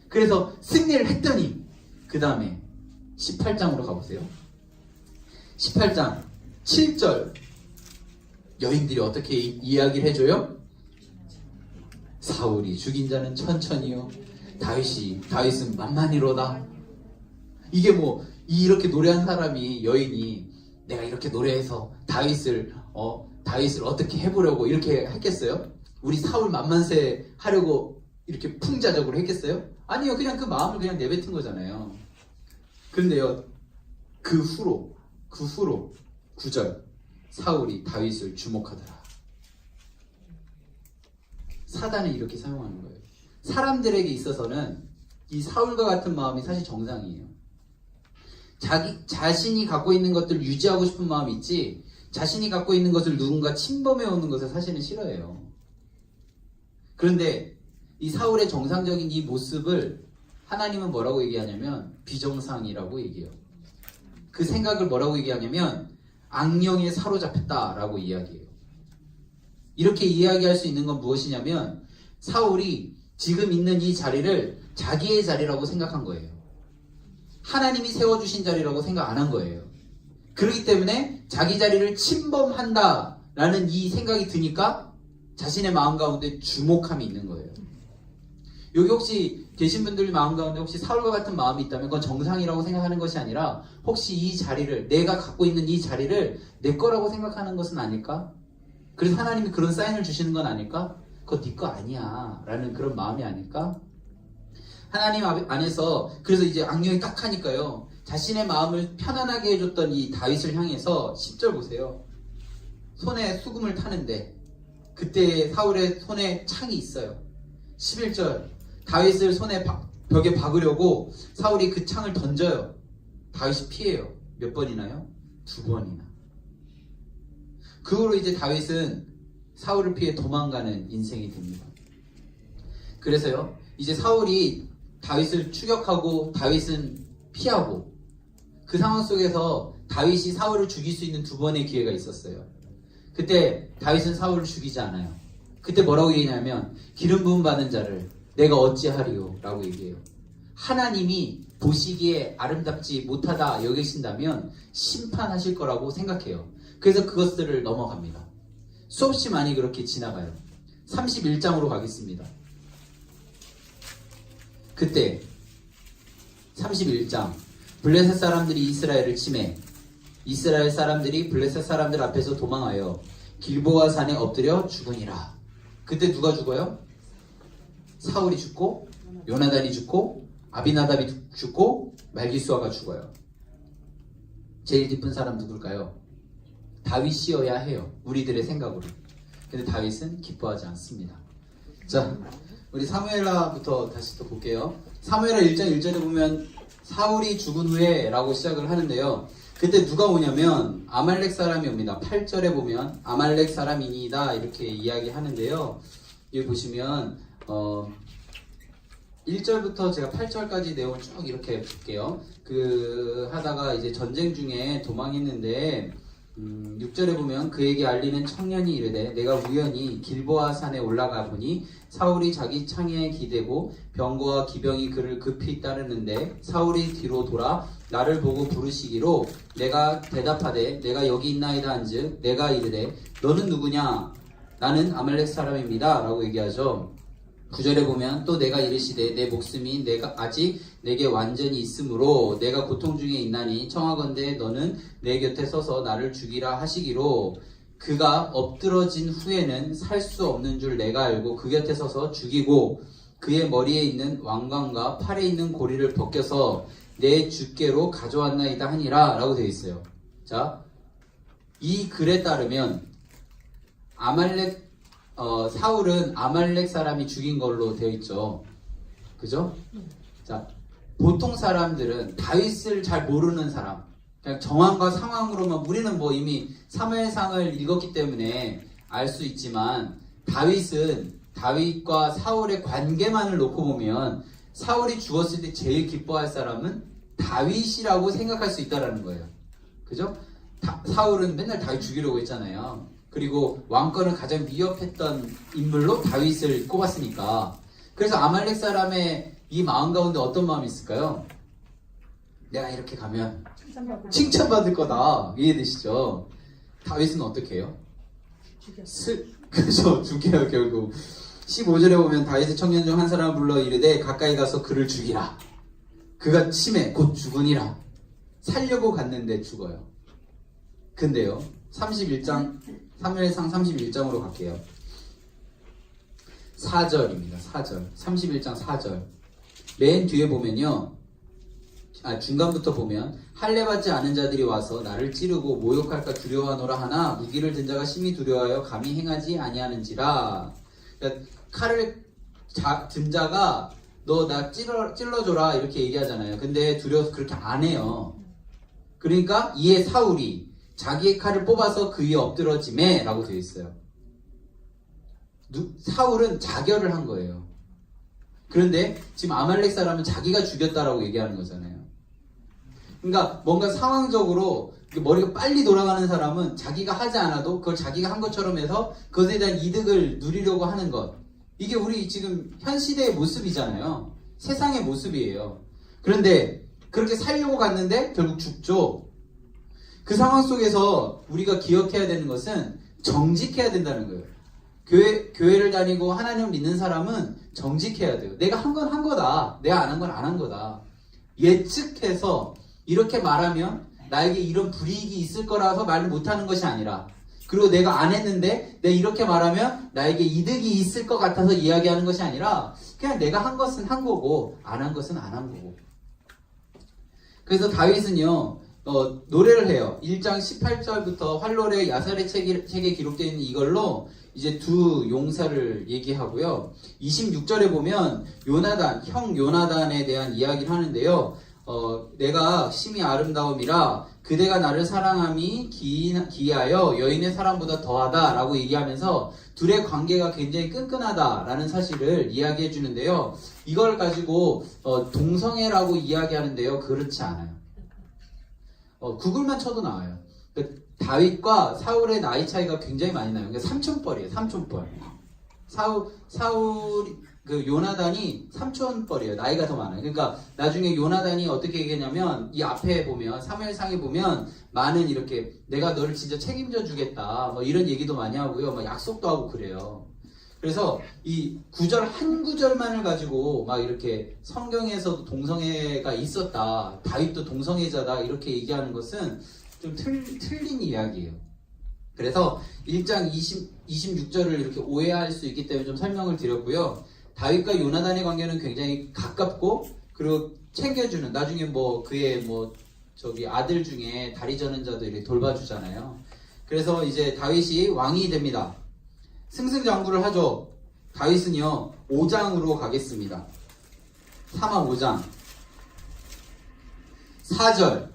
그래서 승리를 했더니 그 다음에 18장으로 가보세요. 18장 7절 여인들이 어떻게 이야기를 해줘요? 사울이 죽인 자는 천천히요 다윗은 만만히로다. 이게 뭐 이렇게 노래한 사람이 여인이 내가 이렇게 노래해서 다윗을 어떻게 해보려고 이렇게 했겠어요? 우리 사울 만만세 하려고 이렇게 풍자적으로 했겠어요? 아니요. 그냥 그 마음을 그냥 내뱉은 거잖아요. 그런데요, 그 후로 9절 사울이 다윗을 주목하더라. 사단을 이렇게 사용하는 거예요. 사람들에게 있어서는 이 사울과 같은 마음이 사실 정상이에요. 자신이 갖고 있는 것들을 유지하고 싶은 마음이 있지, 자신이 갖고 있는 것을 누군가 침범해 오는 것을 사실은 싫어해요. 그런데 이 사울의 정상적인 이 모습을 하나님은 뭐라고 얘기하냐면 비정상이라고 얘기해요. 그 생각을 뭐라고 얘기하냐면 악령에 사로잡혔다라고 이야기해요. 이렇게 이야기할 수 있는 건 무엇이냐면 사울이 지금 있는 이 자리를 자기의 자리라고 생각한 거예요. 하나님이 세워주신 자리라고 생각 안 한 거예요. 그렇기 때문에 자기 자리를 침범한다라는 이 생각이 드니까 자신의 마음 가운데 주목함이 있는 거예요. 여기 혹시 계신 분들 마음 가운데 혹시 사울과 같은 마음이 있다면 그건 정상이라고 생각하는 것이 아니라 혹시 이 자리를, 내가 갖고 있는 이 자리를 내 거라고 생각하는 것은 아닐까? 그래서 하나님이 그런 사인을 주시는 건 아닐까? 그거 네 거 아니야 라는 그런 마음이 아닐까? 하나님 안에서 그래서 이제 악령이 딱 하니까요, 자신의 마음을 편안하게 해줬던 이 다윗을 향해서 10절 보세요. 손에 수금을 타는데 그때 사울의 손에 창이 있어요. 11절 다윗을 벽에 박으려고 사울이 그 창을 던져요. 다윗이 피해요. 몇 번이나요? 2번이나. 그 후로 이제 다윗은 사울을 피해 도망가는 인생이 됩니다. 그래서요, 이제 사울이 다윗을 추격하고 다윗은 피하고 그 상황 속에서 다윗이 사울을 죽일 수 있는 2번의 기회가 있었어요. 그때 다윗은 사울을 죽이지 않아요. 그때 뭐라고 얘기냐면 기름 부음 받은 자를 내가 어찌하리요 라고 얘기해요. 하나님이 보시기에 아름답지 못하다 여기신다면 심판하실 거라고 생각해요. 그래서 그것들을 넘어갑니다. 수없이 많이 그렇게 지나가요. 31장으로 가겠습니다. 그때 31장 블레셋 사람들이 이스라엘을 침해 이스라엘 사람들이 블레셋 사람들 앞에서 도망하여 길보아 산에 엎드려 죽으니라. 그때 누가 죽어요? 사울이 죽고 요나단이 죽고 아비나답이 죽고 말기수아가 죽어요. 제일 기쁜 사람 누굴까요? 다윗이어야 해요. 우리들의 생각으로. 근데 다윗은 기뻐하지 않습니다. 자, 우리 사무엘하부터 다시 또 볼게요. 사무엘하 1장 1절에 보면 사울이 죽은 후에 라고 시작을 하는데요. 그때 누가 오냐면 아말렉 사람이 옵니다. 8절에 보면 아말렉 사람이니다 이렇게 이야기하는데요. 여기 보시면 1절부터 제가 8절까지 내용을 쭉 이렇게 볼게요. 하다가 이제 전쟁 중에 도망했는데 6절에 보면 그에게 알리는 청년이 이르되 내가 우연히 길보아 산에 올라가 보니 사울이 자기 창에 기대고 병거와 기병이 그를 급히 따르는데 사울이 뒤로 돌아 나를 보고 부르시기로 내가 대답하되 내가 여기 있나이다 한즉 내가 이르되 너는 누구냐 나는 아말렉 사람입니다 라고 얘기하죠. 9절에 보면 또 내가 이르시되 내 목숨이 내가 아직 내게 완전히 있으므로 내가 고통 중에 있나니 청하건대 너는 내 곁에 서서 나를 죽이라 하시기로 그가 엎드러진 후에는 살 수 없는 줄 내가 알고 그 곁에 서서 죽이고 그의 머리에 있는 왕관과 팔에 있는 고리를 벗겨서 내 주께로 가져왔나이다 하니라 라고 되어 있어요. 자, 이 글에 따르면 사울은 아말렉 사람이 죽인 걸로 되어 있죠. 그죠? 자, 보통 사람들은 다윗을 잘 모르는 사람, 그냥 정황과 상황으로만 우리는 뭐 이미 사무엘상을 읽었기 때문에 알 수 있지만 다윗은 다윗과 사울의 관계만을 놓고 보면 사울이 죽었을 때 제일 기뻐할 사람은 다윗이라고 생각할 수 있다라는 거예요. 그죠? 사울은 맨날 다윗 죽이려고 했잖아요. 그리고 왕권을 가장 위협했던 인물로 다윗을 꼽았으니까. 그래서 아말렉 사람의 이 마음 가운데 어떤 마음이 있을까요? 내가 이렇게 가면 칭찬받을 거다. 이해되시죠? 다윗은 어떻게 해요? 그죠? 죽여요 결국. 15절에 보면 다윗의 청년 중 한 사람을 불러 이르되 가까이 가서 그를 죽이라. 그가 치매 곧 죽으니라. 살려고 갔는데 죽어요. 근데요 사무엘상 31장으로 갈게요. 4절입니다. 4절. 31장 4절. 맨 뒤에 보면요. 중간부터 보면 할례받지 않은 자들이 와서 나를 찌르고 모욕할까 두려워하노라 하나 무기를 든 자가 심히 두려워하여 감히 행하지 아니하는지라. 그러니까 칼을 든 자가 너 나 찔러줘라 이렇게 얘기하잖아요. 근데 두려워서 그렇게 안 해요. 그러니까 이에 사울이 자기의 칼을 뽑아서 그 위에 엎드러지매 라고 되어 있어요. 사울은 자결을 한 거예요. 그런데 지금 아말렉 사람은 자기가 죽였다라고 얘기하는 거잖아요. 그러니까 뭔가 상황적으로 머리가 빨리 돌아가는 사람은 자기가 하지 않아도 그걸 자기가 한 것처럼 해서 그것에 대한 이득을 누리려고 하는 것. 이게 우리 지금 현 시대의 모습이잖아요. 세상의 모습이에요. 그런데 그렇게 살려고 갔는데 결국 죽죠. 그 상황 속에서 우리가 기억해야 되는 것은 정직해야 된다는 거예요. 교회를 다니고 하나님을 믿는 사람은 정직해야 돼요. 내가 한 건 한 거다. 내가 안 한 건 안 한 거다. 예측해서 이렇게 말하면 나에게 이런 불이익이 있을 거라서 말을 못하는 것이 아니라 그리고 내가 안 했는데 내가 이렇게 말하면 나에게 이득이 있을 것 같아서 이야기하는 것이 아니라 그냥 내가 한 것은 한 거고 안 한 것은 안 한 거고. 그래서 다윗은요 노래를 해요. 1장 18절부터 활로레 야살의 책에 기록되어 있는 이걸로 이제 두 용사를 얘기하고요. 26절에 보면 형 요나단에 대한 이야기를 하는데요. 내가 심히 아름다움이라 그대가 나를 사랑함이 기이하여 여인의 사랑보다 더하다 라고 얘기하면서 둘의 관계가 굉장히 끈끈하다라는 사실을 이야기해 주는데요. 이걸 가지고 동성애라고 이야기하는데요. 그렇지 않아요. 구글만 쳐도 나와요. 다윗과 사울의 나이 차이가 굉장히 많이 나요. 그러니까 삼촌뻘이에요. 삼촌뻘. 요나단이 삼촌뻘이에요. 나이가 더 많아요. 그러니까 나중에 요나단이 어떻게 얘기하냐면 이 앞에 보면 사무엘상에 보면 많은 이렇게 내가 너를 진짜 책임져 주겠다 뭐 이런 얘기도 많이 하고요. 막 약속도 하고 그래요. 그래서 이 구절 한 구절만을 가지고 막 이렇게 성경에서도 동성애가 있었다. 다윗도 동성애자다. 이렇게 얘기하는 것은 좀 틀린 이야기예요. 그래서 1장 26절을 이렇게 오해할 수 있기 때문에 좀 설명을 드렸고요. 다윗과 요나단의 관계는 굉장히 가깝고 그리고 챙겨주는 나중에 뭐 그의 아들 중에 다리 저는 자도 이렇게 돌봐주잖아요. 그래서 이제 다윗이 왕이 됩니다. 승승장구를 하죠. 다윗은요 5장으로 가겠습니다. 3화 5장 4절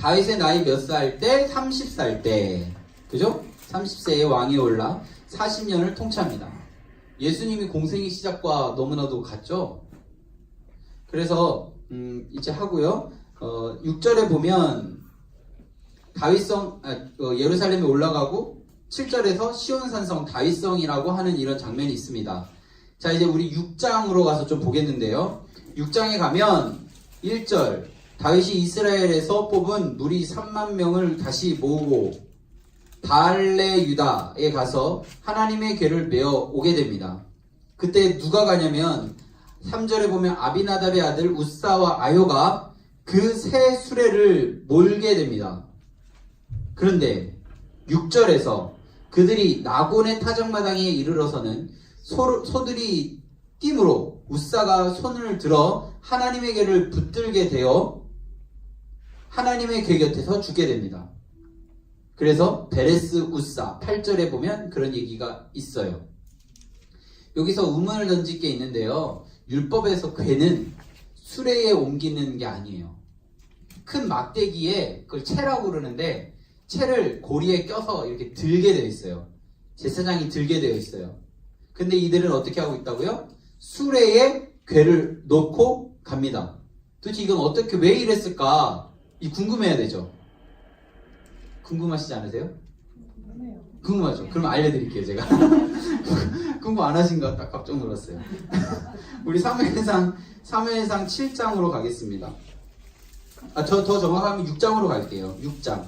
다윗의 나이 몇 살 때? 30살 때. 그죠? 30세에 왕이 올라 40년을 통치합니다. 예수님이 공생의 시작과 너무나도 같죠? 그래서 이제 하고요. 6절에 보면 예루살렘에 올라가고 7절에서 시온산성 다윗성이라고 하는 이런 장면이 있습니다. 자, 이제 우리 6장으로 가서 좀 보겠는데요. 6장에 가면 1절 다윗이 이스라엘에서 뽑은 무리 3만 명을 다시 모으고 바알레 유다에 가서 하나님의 궤를 메어 오게 됩니다. 그때 누가 가냐면 3절에 보면 아비나답의 아들 우사와 아효가 그 새 수레를 몰게 됩니다. 그런데 6절에서 그들이 나곤의 타작마당에 이르러서는 소들이 띠므로 우사가 손을 들어 하나님의 궤를 붙들게 되어 하나님의 궤 곁에서 죽게 됩니다. 그래서 베레스 우사 8절에 보면 그런 얘기가 있어요. 여기서 의문을 던질 게 있는데요. 율법에서 궤는 수레에 옮기는 게 아니에요. 큰 막대기에 그걸 채라고 그러는데 채를 고리에 껴서 이렇게 들게 되어 있어요. 제사장이 들게 되어 있어요. 근데 이들은 어떻게 하고 있다고요? 수레에 궤를 놓고 갑니다. 도대체 이건 어떻게 왜 이랬을까? 궁금해야 되죠. 궁금하시지 않으세요? 궁금하죠? 그럼 알려드릴게요, 제가. 궁금 안 하신 것 같다. 깜짝 놀랐어요. 우리 사무엘상 7장으로 가겠습니다. 더 정확하면 6장으로 갈게요. 6장.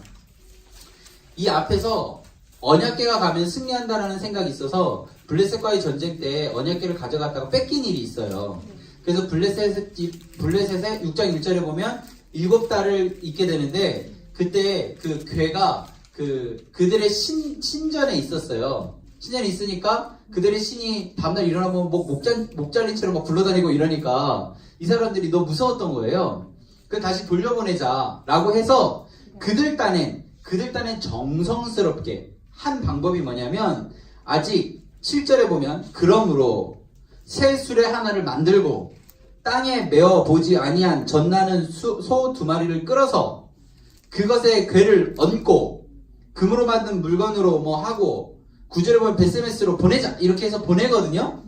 이 앞에서 언약궤가 가면 승리한다라는 생각이 있어서 블레셋과의 전쟁 때 언약궤를 가져갔다가 뺏긴 일이 있어요. 그래서 블레셋의 6장 1절에 보면 7달을 있게 되는데 그때 그 궤가 그들의 신전에 있었어요. 신전에 있으니까 그들의 신이 다음날 일어나면 목 잘린 채로 막 굴러다니고 이러니까 이 사람들이 너무 무서웠던 거예요. 그래서 다시 돌려보내자라고 해서 그들 딴엔 정성스럽게 한 방법이 뭐냐면 아직 7절에 보면 그러므로 새 수레 하나를 만들고 땅에 메어 보지 아니한 젖나는 소 2마리를 끌어서 그것에 궤를 얹고 금으로 만든 물건으로 뭐 하고 9절에 보면 베스메스로 보내자 이렇게 해서 보내거든요.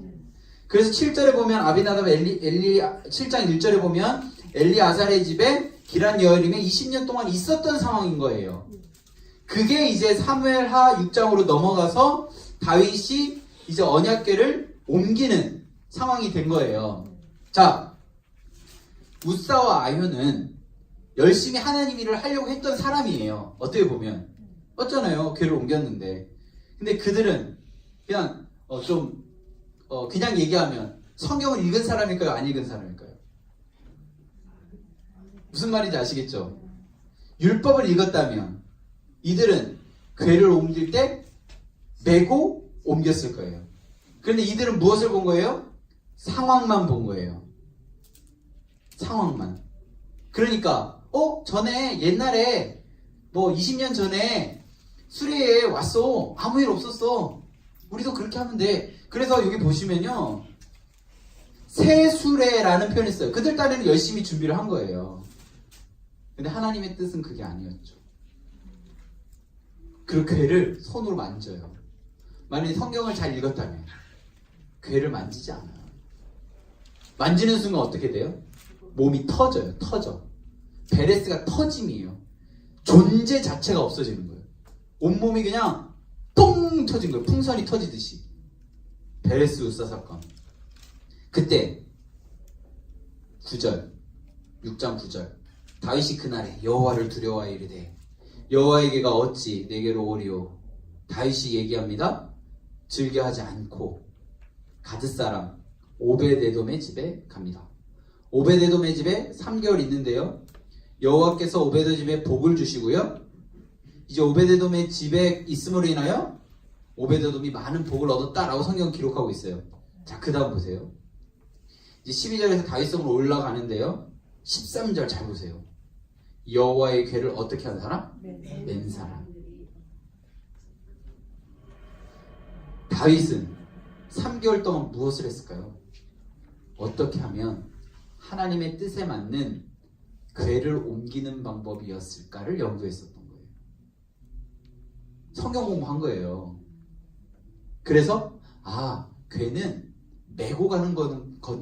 그래서 7절에 보면 아비나답 7장 1절에 보면 엘리아살의 집에 기란 여아림에 20년 동안 있었던 상황인 거예요. 그게 이제 사무엘하 6장으로 넘어가서 다윗이 이제 언약궤를 옮기는 상황이 된 거예요. 자, 우사와 아효는 열심히 하나님 일을 하려고 했던 사람이에요. 어떻게 보면 어쩌나요? 궤를 옮겼는데. 근데 그들은 그냥 그냥 얘기하면 성경을 읽은 사람일까요? 안 읽은 사람일까요? 무슨 말인지 아시겠죠? 율법을 읽었다면 이들은 궤를 옮길 때 메고 옮겼을 거예요. 그런데 이들은 무엇을 본 거예요? 상황만 본 거예요. 상황만. 그러니까 전에 옛날에 뭐 20년 전에 수레에 왔어. 아무 일 없었어. 우리도 그렇게 하면 돼. 그래서 여기 보시면요. 새 수레라는 표현을 써요. 그들 딴에는 열심히 준비를 한 거예요. 근데 하나님의 뜻은 그게 아니었죠. 그 궤를 손으로 만져요. 만약에 성경을 잘 읽었다면 궤를 만지지 않아요. 만지는 순간 어떻게 돼요? 몸이 터져요. 터져. 베레스가 터짐이에요. 존재 자체가 없어지는 거예요. 온몸이 그냥 똥 터진 거예요. 풍선이 터지듯이. 베레스 우사 사건. 그때 9절 6장 9절 다윗이 그날에 여호와를 두려워하여 이르되 여호와에게가 어찌 내게로 오리오. 다윗이 얘기합니다. 즐겨하지 않고 가드 사람 오베데돔의 집에 갑니다. 오베데돔의 집에 3개월 있는데요. 여호와께서 오베데 집에 복을 주시고요. 이제 오베데돔의 집에 있음으로 인하여 오베데돔이 많은 복을 얻었다라고 성경은 기록하고 있어요. 자, 그 다음 보세요. 이제 12절에서 다윗성으로 올라가는데요. 13절 잘 보세요. 여호와의 궤를 어떻게 한 사람? 맨 사람. 다윗은 3개월 동안 무엇을 했을까요? 어떻게 하면 하나님의 뜻에 맞는 궤를 옮기는 방법이었을까를 연구했었던 거예요. 성경 공부한 거예요. 그래서 궤는 메고 가는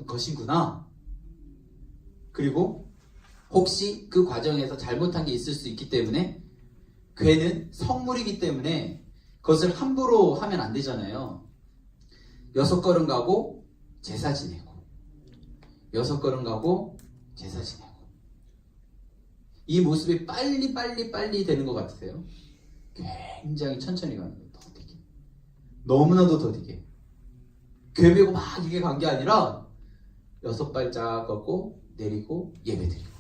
것이구나. 그리고 혹시 그 과정에서 잘못한 게 있을 수 있기 때문에 궤는 성물이기 때문에 그것을 함부로 하면 안 되잖아요. 6걸음 가고 제사 지내고 6걸음 가고 제사 지내고 이 모습이 빨리 되는 것 같으세요? 굉장히 천천히 가는 거예요. 더디게. 너무나도 더디게. 궤 메고 막 이게 간 게 아니라 6발짝 걷고 내리고 예배드리고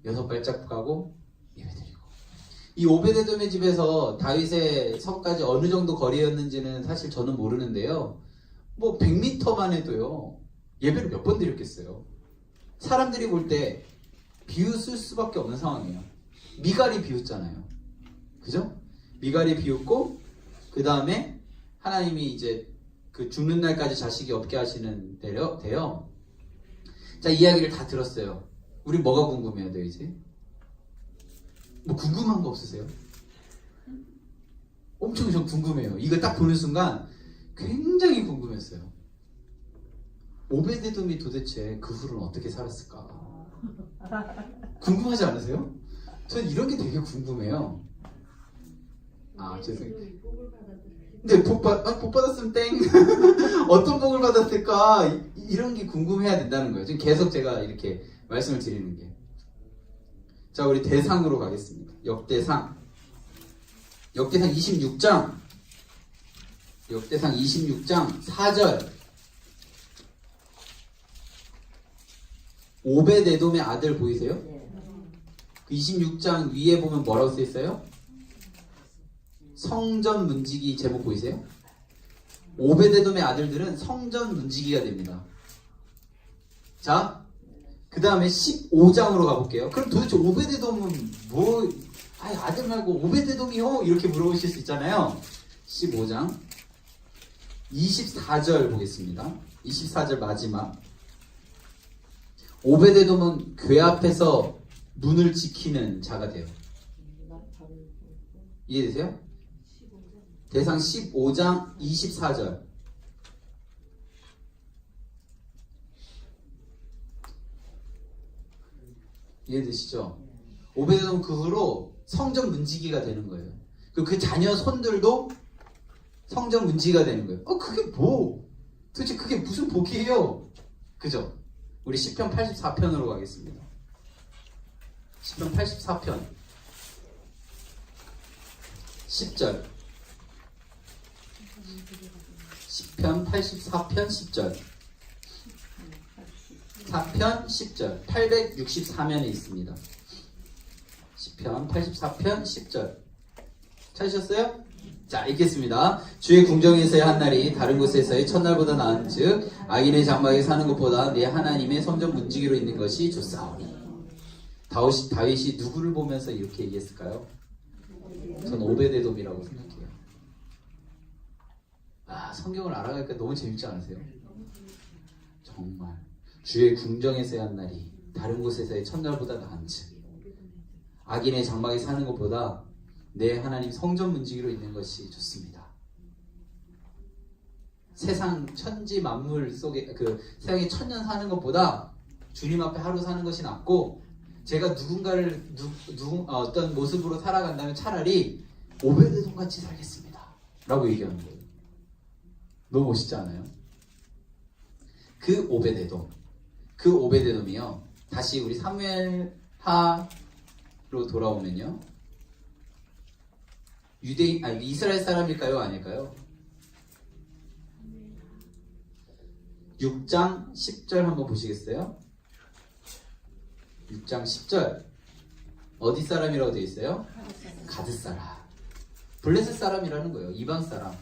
6발짝 가고 예배드리고 이 오베데돔의 집에서 다윗의 성까지 어느 정도 거리였는지는 사실 저는 모르는데요. 뭐 100m만 해도요. 예배를 몇 번 드렸겠어요. 사람들이 볼 때 비웃을 수밖에 없는 상황이에요. 미갈이 비웃잖아요. 그죠? 미갈이 비웃고 그 다음에 하나님이 이제 그 죽는 날까지 자식이 없게 하시는 데요. 자, 이야기를 다 들었어요. 우리 뭐가 궁금해야 돼요, 이제? 뭐 궁금한 거 없으세요? 엄청 좀 궁금해요. 이거 딱 보는 순간 굉장히 궁금했어요. 오베데돔이 도대체 그 후로는 어떻게 살았을까? 궁금하지 않으세요? 전 이런 게 되게 궁금해요. 죄송해요. 근데 복 받았으면 땡. 어떤 복을 받았을까? 이런 게 궁금해야 된다는 거예요. 지금 계속 제가 이렇게 말씀을 드리는 게. 자, 우리 대상으로 가겠습니다. 역대상 26장 4절. 오베데돔의 아들 보이세요? 그 26장 위에 보면 뭐라고 써 있어요? 성전 문지기 제목 보이세요? 오베데돔의 아들들은 성전 문지기가 됩니다. 자, 그 다음에 15장으로 가볼게요. 그럼 도대체 오베데돔은 뭐, 아들 말고 오베데돔이요? 이렇게 물어보실 수 있잖아요. 15장 24절 보겠습니다. 24절 마지막. 오베데돔은 궤 앞에서 문을 지키는 자가 돼요. 이해되세요? 대상 15장 24절. 이해되시죠? 오베데돔 그 후로 성전 문지기가 되는 거예요. 그리고 그 자녀 손들도 성전 문지기가 되는 거예요. 그게 뭐? 도대체 그게 무슨 복이에요? 그죠? 우리 시편 84편으로 가겠습니다. 시편 84편 10절. 시편 84편 10절. 4편 10절. 864면에 있습니다. 시편 84편 10절. 찾으셨어요? 자, 읽겠습니다. 주의 궁정에서의 한날이 다른 곳에서의 첫날보다 나은즉 악인의 장막에 사는 것보다 내 하나님의 성전 문지기로 있는 것이 좋사오니. 다윗이 누구를 보면서 이렇게 얘기했을까요? 전 오베데돔이라고 생각해요. 성경을 알아가니까 너무 재밌지 않으세요? 정말 주의 궁정에서의 한날이 다른 곳에서의 첫날보다 나은즉 악인의 장막에 사는 것보다 내 하나님 성전 문지기로 있는 것이 좋습니다. 세상 천지 만물 속에 세상에 천년 사는 것보다 주님 앞에 하루 사는 것이 낫고 제가 누군가를 어떤 모습으로 살아간다면 차라리 오베데돔 같이 살겠습니다. 라고 얘기하는 거예요. 너무 멋있지 않아요? 그 오베데돔이요. 다시 우리 사무엘하로 돌아오면요. 이스라엘 사람일까요? 아닐까요? 6장 10절 한번 보시겠어요? 6장 10절. 어디 사람이라고 되어 있어요? 가드 사람. 블레셋 사람이라는 거예요. 이방 사람.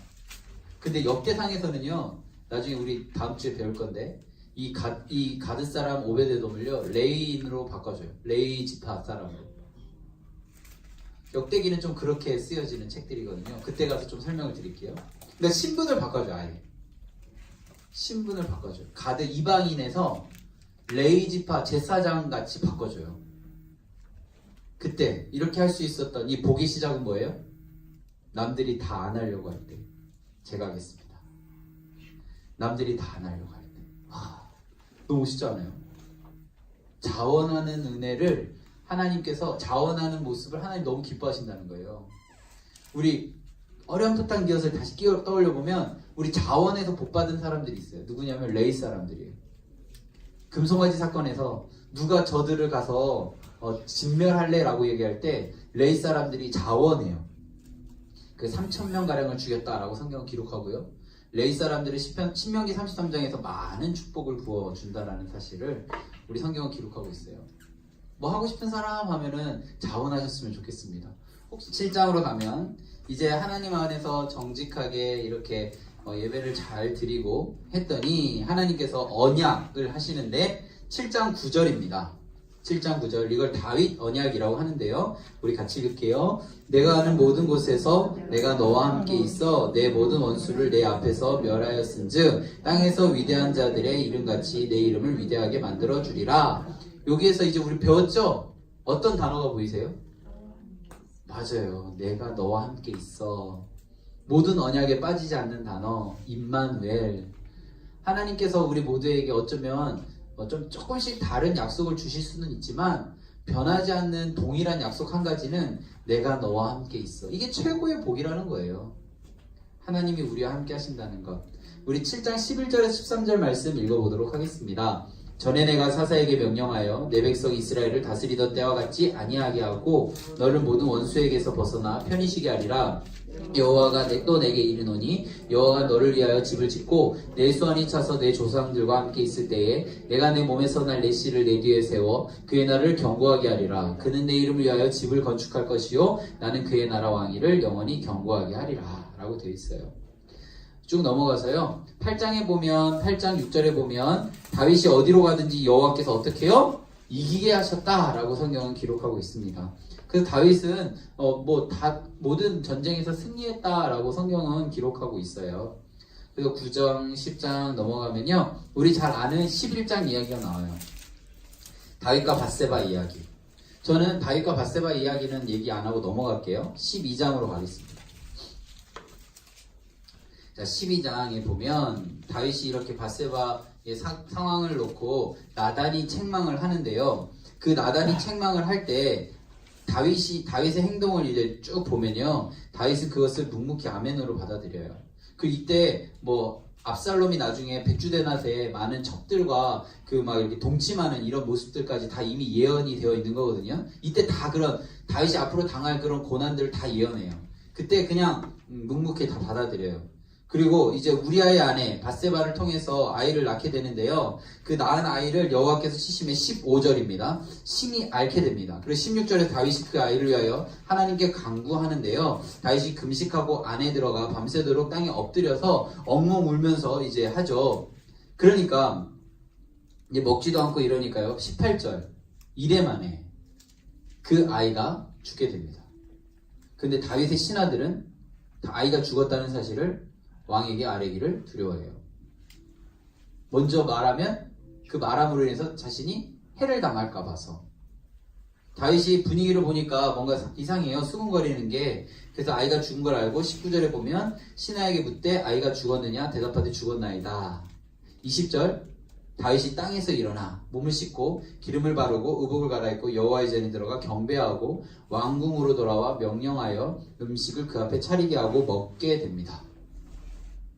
근데 역대상에서는요. 나중에 우리 다음 주에 배울 건데 이 가드 사람 오베데돔을요. 레이인으로 바꿔줘요. 레이 지파 사람으로. 역대기는 좀 그렇게 쓰여지는 책들이거든요. 그때 가서 좀 설명을 드릴게요. 그러니까 신분을 바꿔줘요. 아예. 신분을 바꿔줘요. 가드 이방인에서 레이 지파 제사장 같이 바꿔줘요. 그때 이렇게 할 수 있었던 이 복의 시작은 뭐예요? 남들이 다 안 하려고 할 때 제가 하겠습니다. 남들이 다 안 하려고 할 때. 너무 멋있지 않아요? 자원하는 은혜를 하나님께서 자원하는 모습을 하나님 너무 기뻐하신다는 거예요. 우리 어렴풋한 기억을 다시 떠올려 보면 우리 자원에서 복 받은 사람들이 있어요. 누구냐면 레이 사람들이에요. 금송아지 사건에서 누가 저들을 가서 진멸할래라고 얘기할 때 레이 사람들이 자원해요. 그 3,000명 가량을 죽였다라고 성경은 기록하고요. 레이 사람들이 신명기 33장에서 많은 축복을 부어 준다라는 사실을 우리 성경은 기록하고 있어요. 뭐 하고 싶은 사람 하면은 자원하셨으면 좋겠습니다. 혹시 7장으로 가면 이제 하나님 안에서 정직하게 이렇게 예배를 잘 드리고 했더니 하나님께서 언약을 하시는데 7장 9절입니다. 7장 9절 이걸 다윗 언약이라고 하는데요. 우리 같이 읽을게요. 내가 가는 모든 곳에서 내가 너와 함께 있어 내 모든 원수를 내 앞에서 멸하였은즉 땅에서 위대한 자들의 이름같이 내 이름을 위대하게 만들어 주리라. 여기에서 이제 우리 배웠죠? 어떤 단어가 보이세요? 맞아요. 내가 너와 함께 있어. 모든 언약에 빠지지 않는 단어 임마누엘. 하나님께서 우리 모두에게 어쩌면 좀 조금씩 다른 약속을 주실 수는 있지만 변하지 않는 동일한 약속 한 가지는 내가 너와 함께 있어. 이게 최고의 복이라는 거예요. 하나님이 우리와 함께 하신다는 것. 우리 7장 11절에서 13절 말씀 읽어보도록 하겠습니다. 전에 내가 사사에게 명령하여 내 백성 이스라엘을 다스리던 때와 같이 아니하게 하고 너를 모든 원수에게서 벗어나 편히 쉬게 하리라. 여호와가 또 내게 이르노니 여호와가 너를 위하여 집을 짓고 내 수완이 차서 내 조상들과 함께 있을 때에 내가 내 몸에서 날 내 씨를 내 뒤에 세워 그의 나라를 견고하게 하리라. 그는 내 이름을 위하여 집을 건축할 것이요 나는 그의 나라 왕위를 영원히 견고하게 하리라 라고 되어 있어요. 쭉 넘어가서요 8장에 보면 8장 6절에 보면 다윗이 어디로 가든지 여호와께서 어떻게 해요? 이기게 하셨다라고 성경은 기록하고 있습니다. 그래서 다윗은 모든 전쟁에서 승리했다라고 성경은 기록하고 있어요. 그래서 9장 10장 넘어가면요 우리 잘 아는 11장 이야기가 나와요. 다윗과 밧세바 이야기. 저는 다윗과 밧세바 이야기는 얘기 안 하고 넘어갈게요. 12장으로 가겠습니다. 자, 12장에 보면 다윗이 이렇게 밧세바의 상황을 놓고 나단이 책망을 하는데요. 그 나단이 책망을 할 때 다윗의 행동을 이제 쭉 보면요. 다윗은 그것을 묵묵히 아멘으로 받아들여요. 이때 압살롬이 나중에 백주대낮에 많은 적들과 막 이렇게 동침하는 이런 모습들까지 다 이미 예언이 되어 있는 거거든요. 이때 다 그런 다윗이 앞으로 당할 그런 고난들을 다 예언해요. 그때 그냥 묵묵히 다 받아들여요. 그리고 이제 우리아의 아내 밧세바를 통해서 아이를 낳게 되는데요. 그 낳은 아이를 여호와께서 치심에 15절입니다. 심히 앓게 됩니다. 그리고 16절에 다윗이 그 아이를 위하여 하나님께 간구하는데요. 다윗이 금식하고 안에 들어가 밤새도록 땅에 엎드려서 엉엉 울면서 이제 하죠. 그러니까 이제 먹지도 않고 이러니까요. 18절 이래 만에 그 아이가 죽게 됩니다. 근데 다윗의 신하들은 아이가 죽었다는 사실을 왕에게 아뢰기를 두려워해요. 먼저 말하면 그 말함으로 인해서 자신이 해를 당할까 봐서. 다윗이 분위기를 보니까 뭔가 이상해요. 수군거리는 게. 그래서 아이가 죽은 걸 알고 19절에 보면 신하에게 묻되 아이가 죽었느냐 대답하되 죽었나이다. 20절 다윗이 땅에서 일어나 몸을 씻고 기름을 바르고 의복을 갈아입고 여호와의 전에 들어가 경배하고 왕궁으로 돌아와 명령하여 음식을 그 앞에 차리게 하고 먹게 됩니다.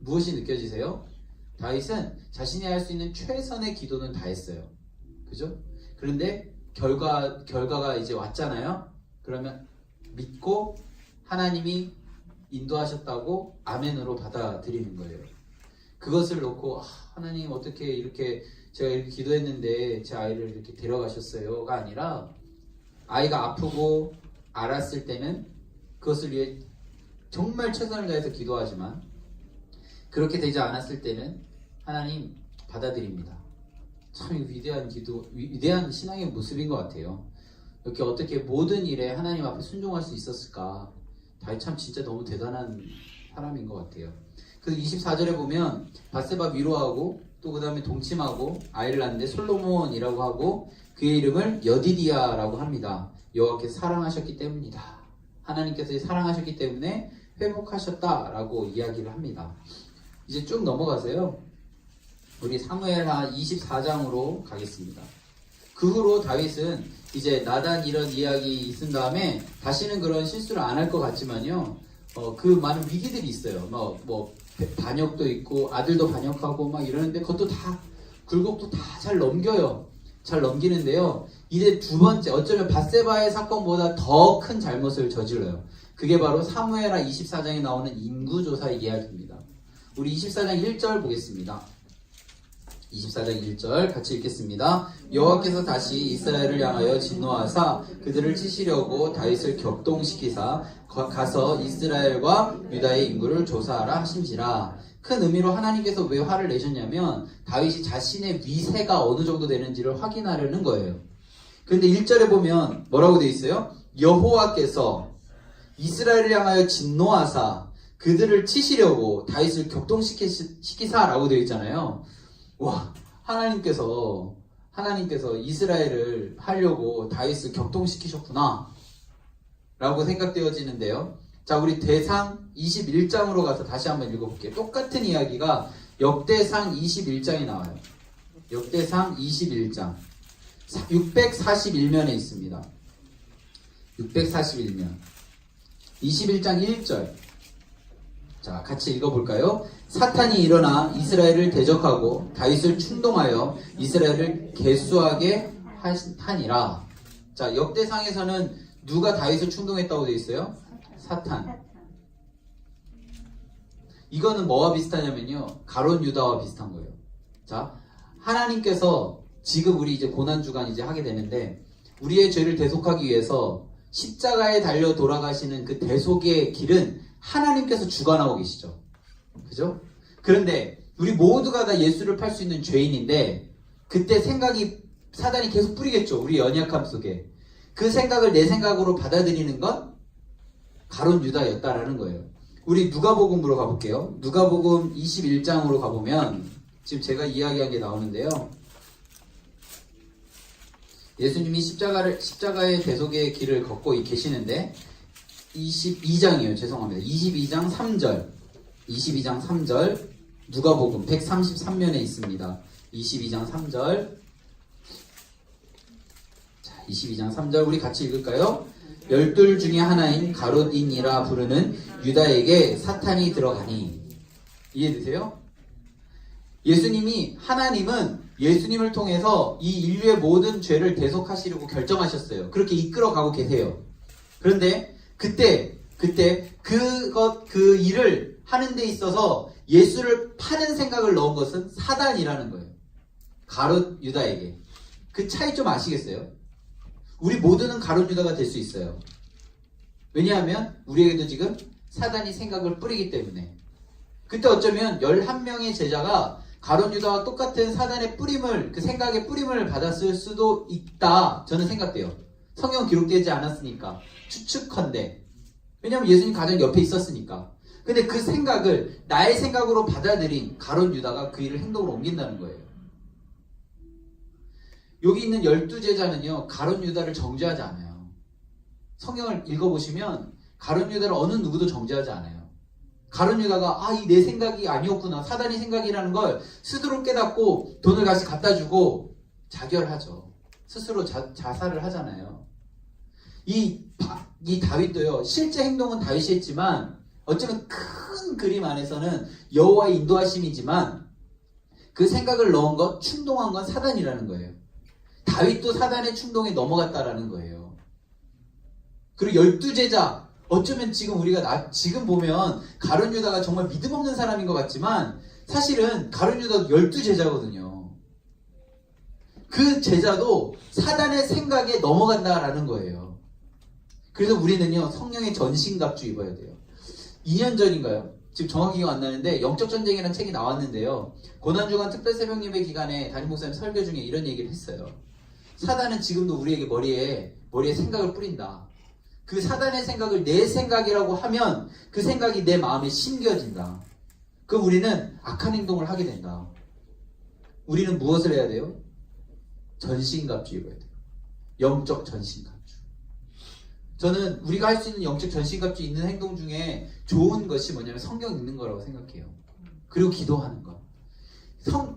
무엇이 느껴지세요? 다윗은 자신이 할 수 있는 최선의 기도는 다 했어요. 그죠? 그런데 결과가 이제 왔잖아요. 그러면 믿고 하나님이 인도하셨다고 아멘으로 받아들이는 거예요. 그것을 놓고 하나님 어떻게 이렇게 제가 이렇게 기도했는데 제 아이를 이렇게 데려가셨어요가 아니라 아이가 아프고 알았을 때는 그것을 위해 정말 최선을 다해서 기도하지만 그렇게 되지 않았을 때는 하나님 받아들입니다. 참 위대한 기도, 위대한 신앙의 모습인 것 같아요. 이렇게 어떻게 모든 일에 하나님 앞에 순종할 수 있었을까? 다윗 참 진짜 너무 대단한 사람인 것 같아요. 그래서 24절에 보면 밧세바 위로하고 또 그 다음에 동침하고 아이를 낳는데 솔로몬이라고 하고 그의 이름을 여디디아라고 합니다. 여호와께서 사랑하셨기 때문이다. 하나님께서 사랑하셨기 때문에 회복하셨다라고 이야기를 합니다. 이제 쭉 넘어가세요. 우리 사무엘하 24장으로 가겠습니다. 그 후로 다윗은 이제 나단 이런 이야기 있은 다음에 다시는 그런 실수를 안 할 것 같지만요. 그 많은 위기들이 있어요. 뭐 반역도 있고 아들도 반역하고 막 이러는데 그것도 다 굴곡도 다 잘 넘겨요. 잘 넘기는데요. 이제 두 번째 어쩌면 밧세바의 사건보다 더 큰 잘못을 저질러요. 그게 바로 사무엘하 24장에 나오는 인구조사 이야기입니다. 우리 24장 1절 보겠습니다. 24장 1절 같이 읽겠습니다. 여호와께서 다시 이스라엘을 향하여 진노하사 그들을 치시려고 다윗을 격동시키사 가서 이스라엘과 유다의 인구를 조사하라 하신지라. 큰 의미로 하나님께서 왜 화를 내셨냐면 다윗이 자신의 위세가 어느 정도 되는지를 확인하려는 거예요. 그런데 1절에 보면 뭐라고 되어 있어요? 여호와께서 이스라엘을 향하여 진노하사 그들을 치시려고 다윗을 격동시키사라고 되어 있잖아요. 와, 하나님께서 이스라엘을 하려고 다윗을 격동시키셨구나 라고 생각되어지는데요. 자, 우리 대상 21장으로 가서 다시 한번 읽어볼게요. 똑같은 이야기가 역대상 21장에 나와요. 역대상 21장 641면에 있습니다. 641면 21장 1절. 자, 같이 읽어볼까요? 사탄이 일어나 이스라엘을 대적하고 다윗을 충동하여 이스라엘을 개수하게 하니라. 자, 역대상에서는 누가 다윗을 충동했다고 되어 있어요? 사탄. 이거는 뭐와 비슷하냐면요, 가론 유다와 비슷한 거예요. 자, 하나님께서 지금 우리 이제 고난주간 이제 하게 되는데 우리의 죄를 대속하기 위해서 십자가에 달려 돌아가시는 그 대속의 길은 하나님께서 주관하고 계시죠. 그죠? 그런데 우리 모두가 다 예수를 팔 수 있는 죄인인데 그때 생각이 사단이 계속 뿌리겠죠. 우리 연약함 속에. 그 생각을 내 생각으로 받아들이는 건 가론 유다였다라는 거예요. 우리 누가복음으로 가볼게요. 누가복음 21장으로 가보면 지금 제가 이야기한 게 나오는데요. 예수님이 십자가의 대속의 길을 걷고 계시는데 22장이에요. 죄송합니다. 22장 3절. 22장 3절. 누가복음 133면에 있습니다. 22장 3절. 자, 22장 3절 우리 같이 읽을까요? 12 중에 하나인 가롯인이라 부르는 유다에게 사탄이 들어가니. 이해되세요? 하나님은 예수님을 통해서 이 인류의 모든 죄를 대속하시려고 결정하셨어요. 그렇게 이끌어가고 계세요. 그런데 그때 그 일을 하는 데 있어서 예수를 파는 생각을 넣은 것은 사단이라는 거예요. 가롯 유다에게. 그 차이 좀 아시겠어요? 우리 모두는 가롯 유다가 될 수 있어요. 왜냐하면 우리에게도 지금 사단이 생각을 뿌리기 때문에. 그때 어쩌면 11명의 제자가 가롯 유다와 똑같은 사단의 뿌림을, 그 생각의 뿌림을 받았을 수도 있다. 저는 생각돼요. 성경 기록되지 않았으니까. 추측컨대. 왜냐하면 예수님 가장 옆에 있었으니까. 근데 그 생각을 나의 생각으로 받아들인 가롯 유다가 그 일을 행동으로 옮긴다는 거예요. 여기 있는 12제자는요, 가롯 유다를 정죄하지 않아요. 성경을 읽어보시면 가롯 유다를 어느 누구도 정죄하지 않아요. 가룟 유다가 이 내 생각이 아니었구나, 사단이 생각이라는 걸 스스로 깨닫고 돈을 다시 갖다 주고 자결하죠. 스스로 자살을 하잖아요. 이 다윗도요, 실제 행동은 다윗이 했지만 어쩌면 큰 그림 안에서는 여호와의 인도하심이지만 그 생각을 넣은 것, 충동한 건 사단이라는 거예요. 다윗도 사단의 충동에 넘어갔다라는 거예요. 그리고 12제자, 어쩌면 지금 우리가 지금 보면 가룟 유다가 정말 믿음 없는 사람인 것 같지만 사실은 가룟 유다도 12제자거든요. 그 제자도 사단의 생각에 넘어간다라는 거예요. 그래서 우리는요, 성령의 전신갑주 입어야 돼요. 2년 전인가요? 지금 정확히 기억 안 나는데 영적전쟁이라는 책이 나왔는데요. 고난주간 특별새벽예배 기간에 담임 목사님 설교 중에 이런 얘기를 했어요. 사단은 지금도 우리에게 머리에 생각을 뿌린다. 그 사단의 생각을 내 생각이라고 하면 그 생각이 내 마음에 심겨진다. 그럼 우리는 악한 행동을 하게 된다. 우리는 무엇을 해야 돼요? 전신갑주 입어야 돼요. 영적 전신갑주. 저는 우리가 할 수 있는 영적 전신갑주 있는 행동 중에 좋은 것이 뭐냐면 성경 읽는 거라고 생각해요. 그리고 기도하는 거.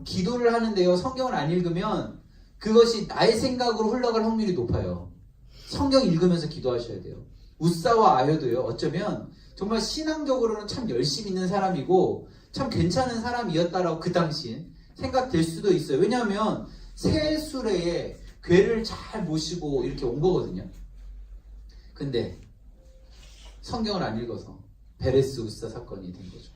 기도를 하는데요, 성경을 안 읽으면 그것이 나의 생각으로 흘러갈 확률이 높아요. 성경 읽으면서 기도하셔야 돼요. 우사와 아효도요, 어쩌면 정말 신앙적으로는 참 열심히 있는 사람이고 참 괜찮은 사람이었다라고 그 당시 생각될 수도 있어요. 왜냐하면 새 수레에 괴를 잘 모시고 이렇게 온 거거든요. 근데 성경을 안 읽어서 베레스 우사 사건이 된 거죠.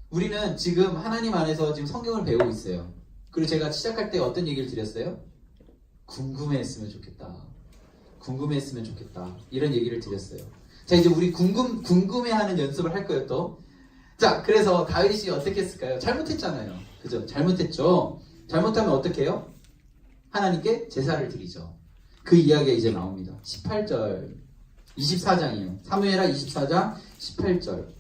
우리는 지금 하나님 안에서 지금 성경을 배우고 있어요. 그리고 제가 시작할 때 어떤 얘기를 드렸어요? 궁금해했으면 좋겠다. 궁금해했으면 좋겠다. 이런 얘기를 드렸어요. 자, 이제 우리 궁금해하는 연습을 할 거예요, 또. 자, 그래서 다윗이 어떻게 했을까요? 잘못했잖아요. 그죠? 잘못했죠? 잘못하면 어떻게 해요? 하나님께 제사를 드리죠. 그 이야기가 이제 나옵니다. 18절, 24장이에요. 사무엘하 24장 18절.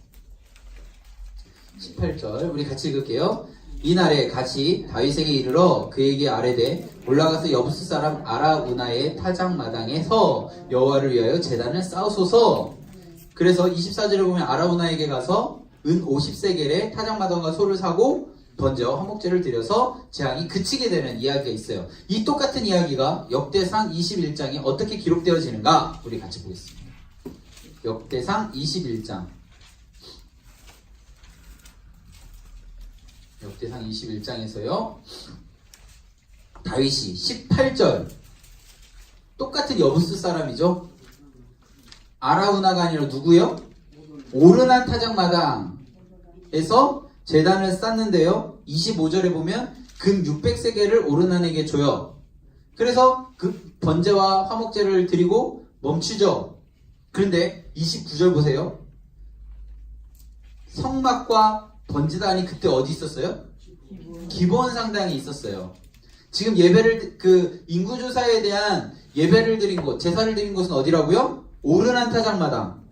18절 우리 같이 읽을게요. 이날에 같이 다윗에게 이르러 그에게 아뢰되 올라가서 여부스 사람 아라우나의 타작마당에서 여호와를 위하여 제단을 쌓으소서. 그래서 24절에 보면 아라우나에게 가서 은 50세겔에 타작마당과 소를 사고 던져 화목제를 드려서 재앙이 그치게 되는 이야기가 있어요. 이 똑같은 이야기가 역대상 21장에 어떻게 기록되어지는가 우리 같이 보겠습니다. 역대상 21장. 역대상 21장에서요. 다윗이 18절 똑같은 여부스 사람이죠. 아라우나가 아니라 누구요? 오르난 타작마당에서 제단을 쌓는데요. 25절에 보면 금 600세겔을 오르난에게 줘요. 그래서 그 번제와 화목제를 드리고 멈추죠. 그런데 29절 보세요. 성막과 번제단이 그때 어디 있었어요? 기브온 상당에 있었어요. 지금 예배를 그 인구조사에 대한 예배를 드린 곳, 제사를 드린 곳은 어디라고요? 오르난 타작마당.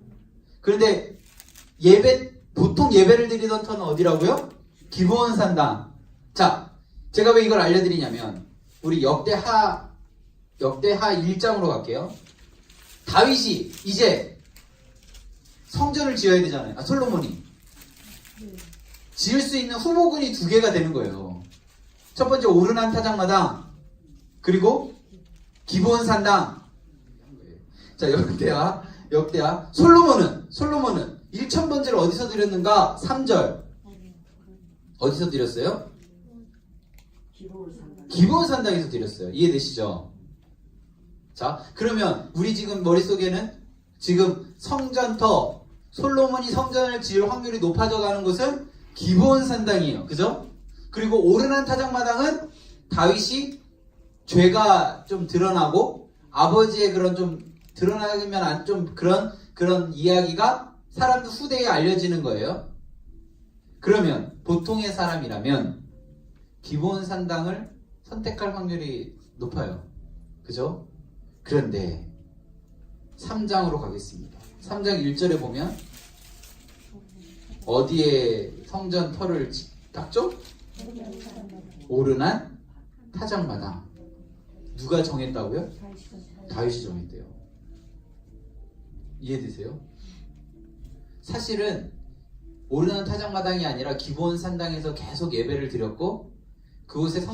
그런데 보통 예배를 드리던 터는 어디라고요? 기브온 산당. 자, 제가 왜 이걸 알려드리냐면 우리 역대하 1장으로 갈게요. 다윗이 이제 성전을 지어야 되잖아요. 솔로몬이 지을 수 있는 후보군이 2개가 되는 거예요. 첫 번째 오르난 타작마당, 그리고 기브온 산당. 자, 역대하 솔로몬은 1000번제를 어디서 드렸는가? 3절. 어디서 드렸어요? 기브온 산당에서 드렸어요. 이해되시죠? 자, 그러면 우리 지금 머릿속에는 지금 성전터, 솔로몬이 성전을 지을 확률이 높아져 가는 곳은 기브온 산당이에요. 그죠? 그리고 오르난 타작마당은 다윗이 죄가 좀 드러나고 아버지의 그런 좀 드러나면 안 좀 그런 이야기가 사람들 후대에 알려지는 거예요. 그러면 보통의 사람이라면 기브온 산당을 선택할 확률이 높아요. 그죠? 그런데 3장으로 가겠습니다. 3장 1절에 보면 어디에 성전 터를 닦죠? 오르난 타작마당. 누가 정했다고요? 다윗이 정했대요. 이해되세요? 사실은 오르난 타작마당이 아니라 기브온 산당에서 계속 예배를 드렸고 그곳에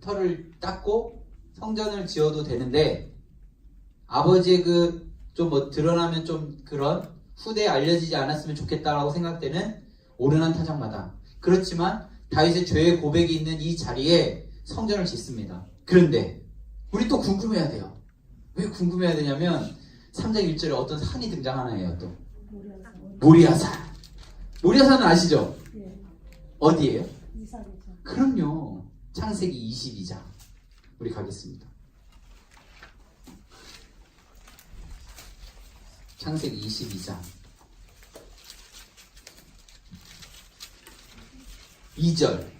터를 닦고 성전을 지어도 되는데 아버지의 좀 드러나면 좀 그런 후대에 알려지지 않았으면 좋겠다라고 생각되는 오르난 타작마당. 그렇지만 다윗의 죄의 고백이 있는 이 자리에 성전을 짓습니다. 그런데 우리 또 궁금해야 돼요. 왜 궁금해야 되냐면 3장 1절에 어떤 산이 등장하나요? 또 모리아산. 모리아산은 아시죠? 어디예요? 그럼요. 창세기 22장 우리 가겠습니다. 창세기 22장 2절.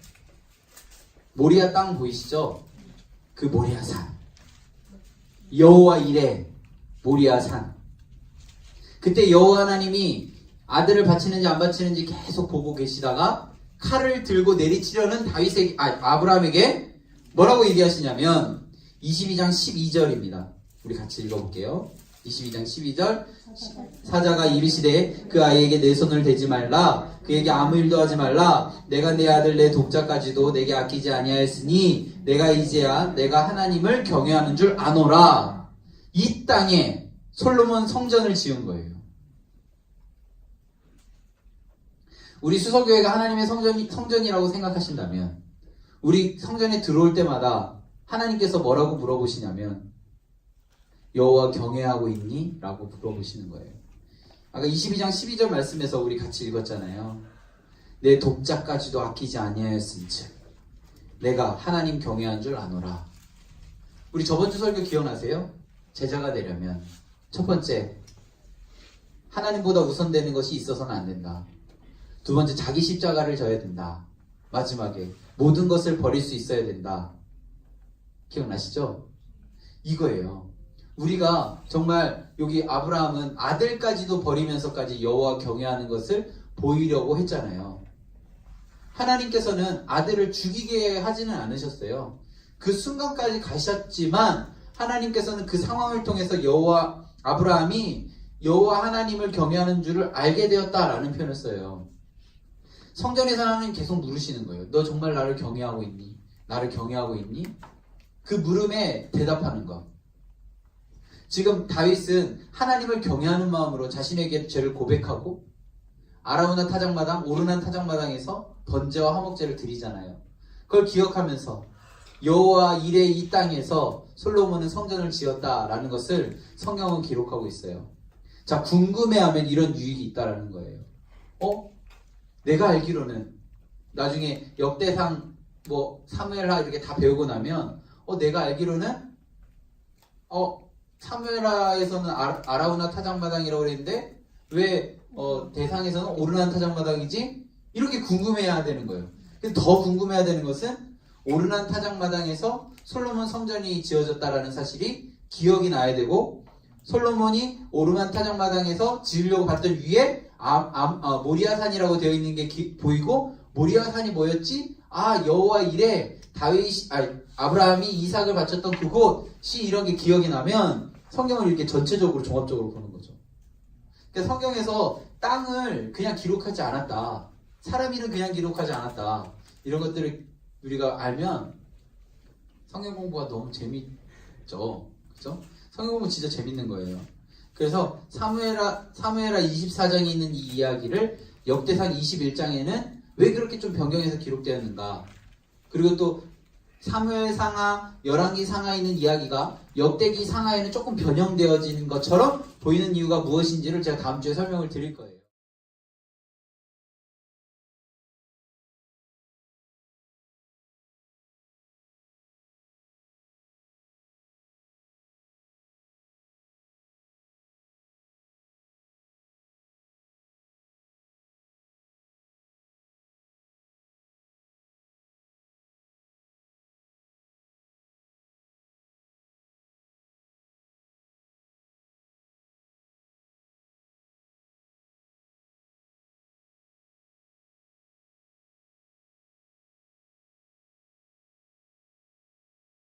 모리아 땅 보이시죠? 그 모리아산. 여호와 이레 모리아산. 그때 여호와 하나님이 아들을 바치는지 안 바치는지 계속 보고 계시다가 칼을 들고 내리치려는 아브라함에게 뭐라고 얘기하시냐면 22장 12절입니다. 우리 같이 읽어볼게요. 22장 12절 사자가 이르시되 그 아이에게 내 손을 대지 말라 그에게 아무 일도 하지 말라 내가 내 아들 내 독자까지도 내게 아끼지 아니하였으니 내가 이제야 내가 하나님을 경외하는 줄 아노라. 이 땅에 솔로몬 성전을 지은 거예요. 우리 수서교회가 하나님의 성전이라고 생각하신다면 우리 성전에 들어올 때마다 하나님께서 뭐라고 물어보시냐면 여호와 경외하고 있니? 라고 물어보시는 거예요. 아까 22장 12절 말씀에서 우리 같이 읽었잖아요. 내 독자까지도 아끼지 아니하였은즉 내가 하나님 경외한 줄 아노라. 우리 저번 주 설교 기억나세요? 제자가 되려면 첫 번째 하나님보다 우선되는 것이 있어서는 안 된다. 두 번째 자기 십자가를 져야 된다. 마지막에 모든 것을 버릴 수 있어야 된다. 기억나시죠? 이거예요. 우리가 정말 여기 아브라함은 아들까지도 버리면서까지 여호와 경외하는 것을 보이려고 했잖아요. 하나님께서는 아들을 죽이게 하지는 않으셨어요. 그 순간까지 가셨지만 하나님께서는 그 상황을 통해서 아브라함이 여호와 하나님을 경외하는 줄을 알게 되었다라는 표현을 써요. 성전에서 하나님 계속 물으시는 거예요. 너 정말 나를 경외하고 있니? 나를 경외하고 있니? 그 물음에 대답하는 것. 지금 다윗은 하나님을 경외하는 마음으로 자신에게 죄를 고백하고 아라우나 타작마당, 오르난 타작마당에서 번제와 화목제를 드리잖아요. 그걸 기억하면서 여호와 이레 이 땅에서 솔로몬은 성전을 지었다라는 것을 성경은 기록하고 있어요. 자, 궁금해하면 이런 유익이 있다라는 거예요. 내가 알기로는 나중에 역대상 사무엘하 이렇게 다 배우고 나면 내가 알기로는 사무엘하에서는 아라우나 타작마당이라고 그랬는데 왜 대상에서는 오르난 타작마당이지? 이렇게 궁금해야 되는 거예요. 근데 더 궁금해야 되는 것은 오르난 타작마당에서 솔로몬 성전이 지어졌다라는 사실이 기억이 나야 되고 솔로몬이 오르난 타작마당에서 지으려고 봤던 위에 모리아산이라고 되어 있는 게 보이고 모리아산이 뭐였지? 여호와 이레 아브라함이 이삭을 바쳤던 그곳이 이런 게 기억이 나면 성경을 이렇게 전체적으로 종합적으로 보는 거죠. 그러니까 성경에서 땅을 그냥 기록하지 않았다. 사람 이름 그냥 기록하지 않았다. 이런 것들을 우리가 알면 성경 공부가 너무 재밌죠. 그죠? 성경 공부 진짜 재밌는 거예요. 그래서 사무엘하 24장에 있는 이 이야기를 역대상 21장에는 왜 그렇게 좀 변경해서 기록되었는가? 그리고 또 사무엘 상하, 열왕기 상하에 있는 이야기가 역대기 상하에는 조금 변형되어지는 것처럼 보이는 이유가 무엇인지를 제가 다음 주에 설명을 드릴 거예요.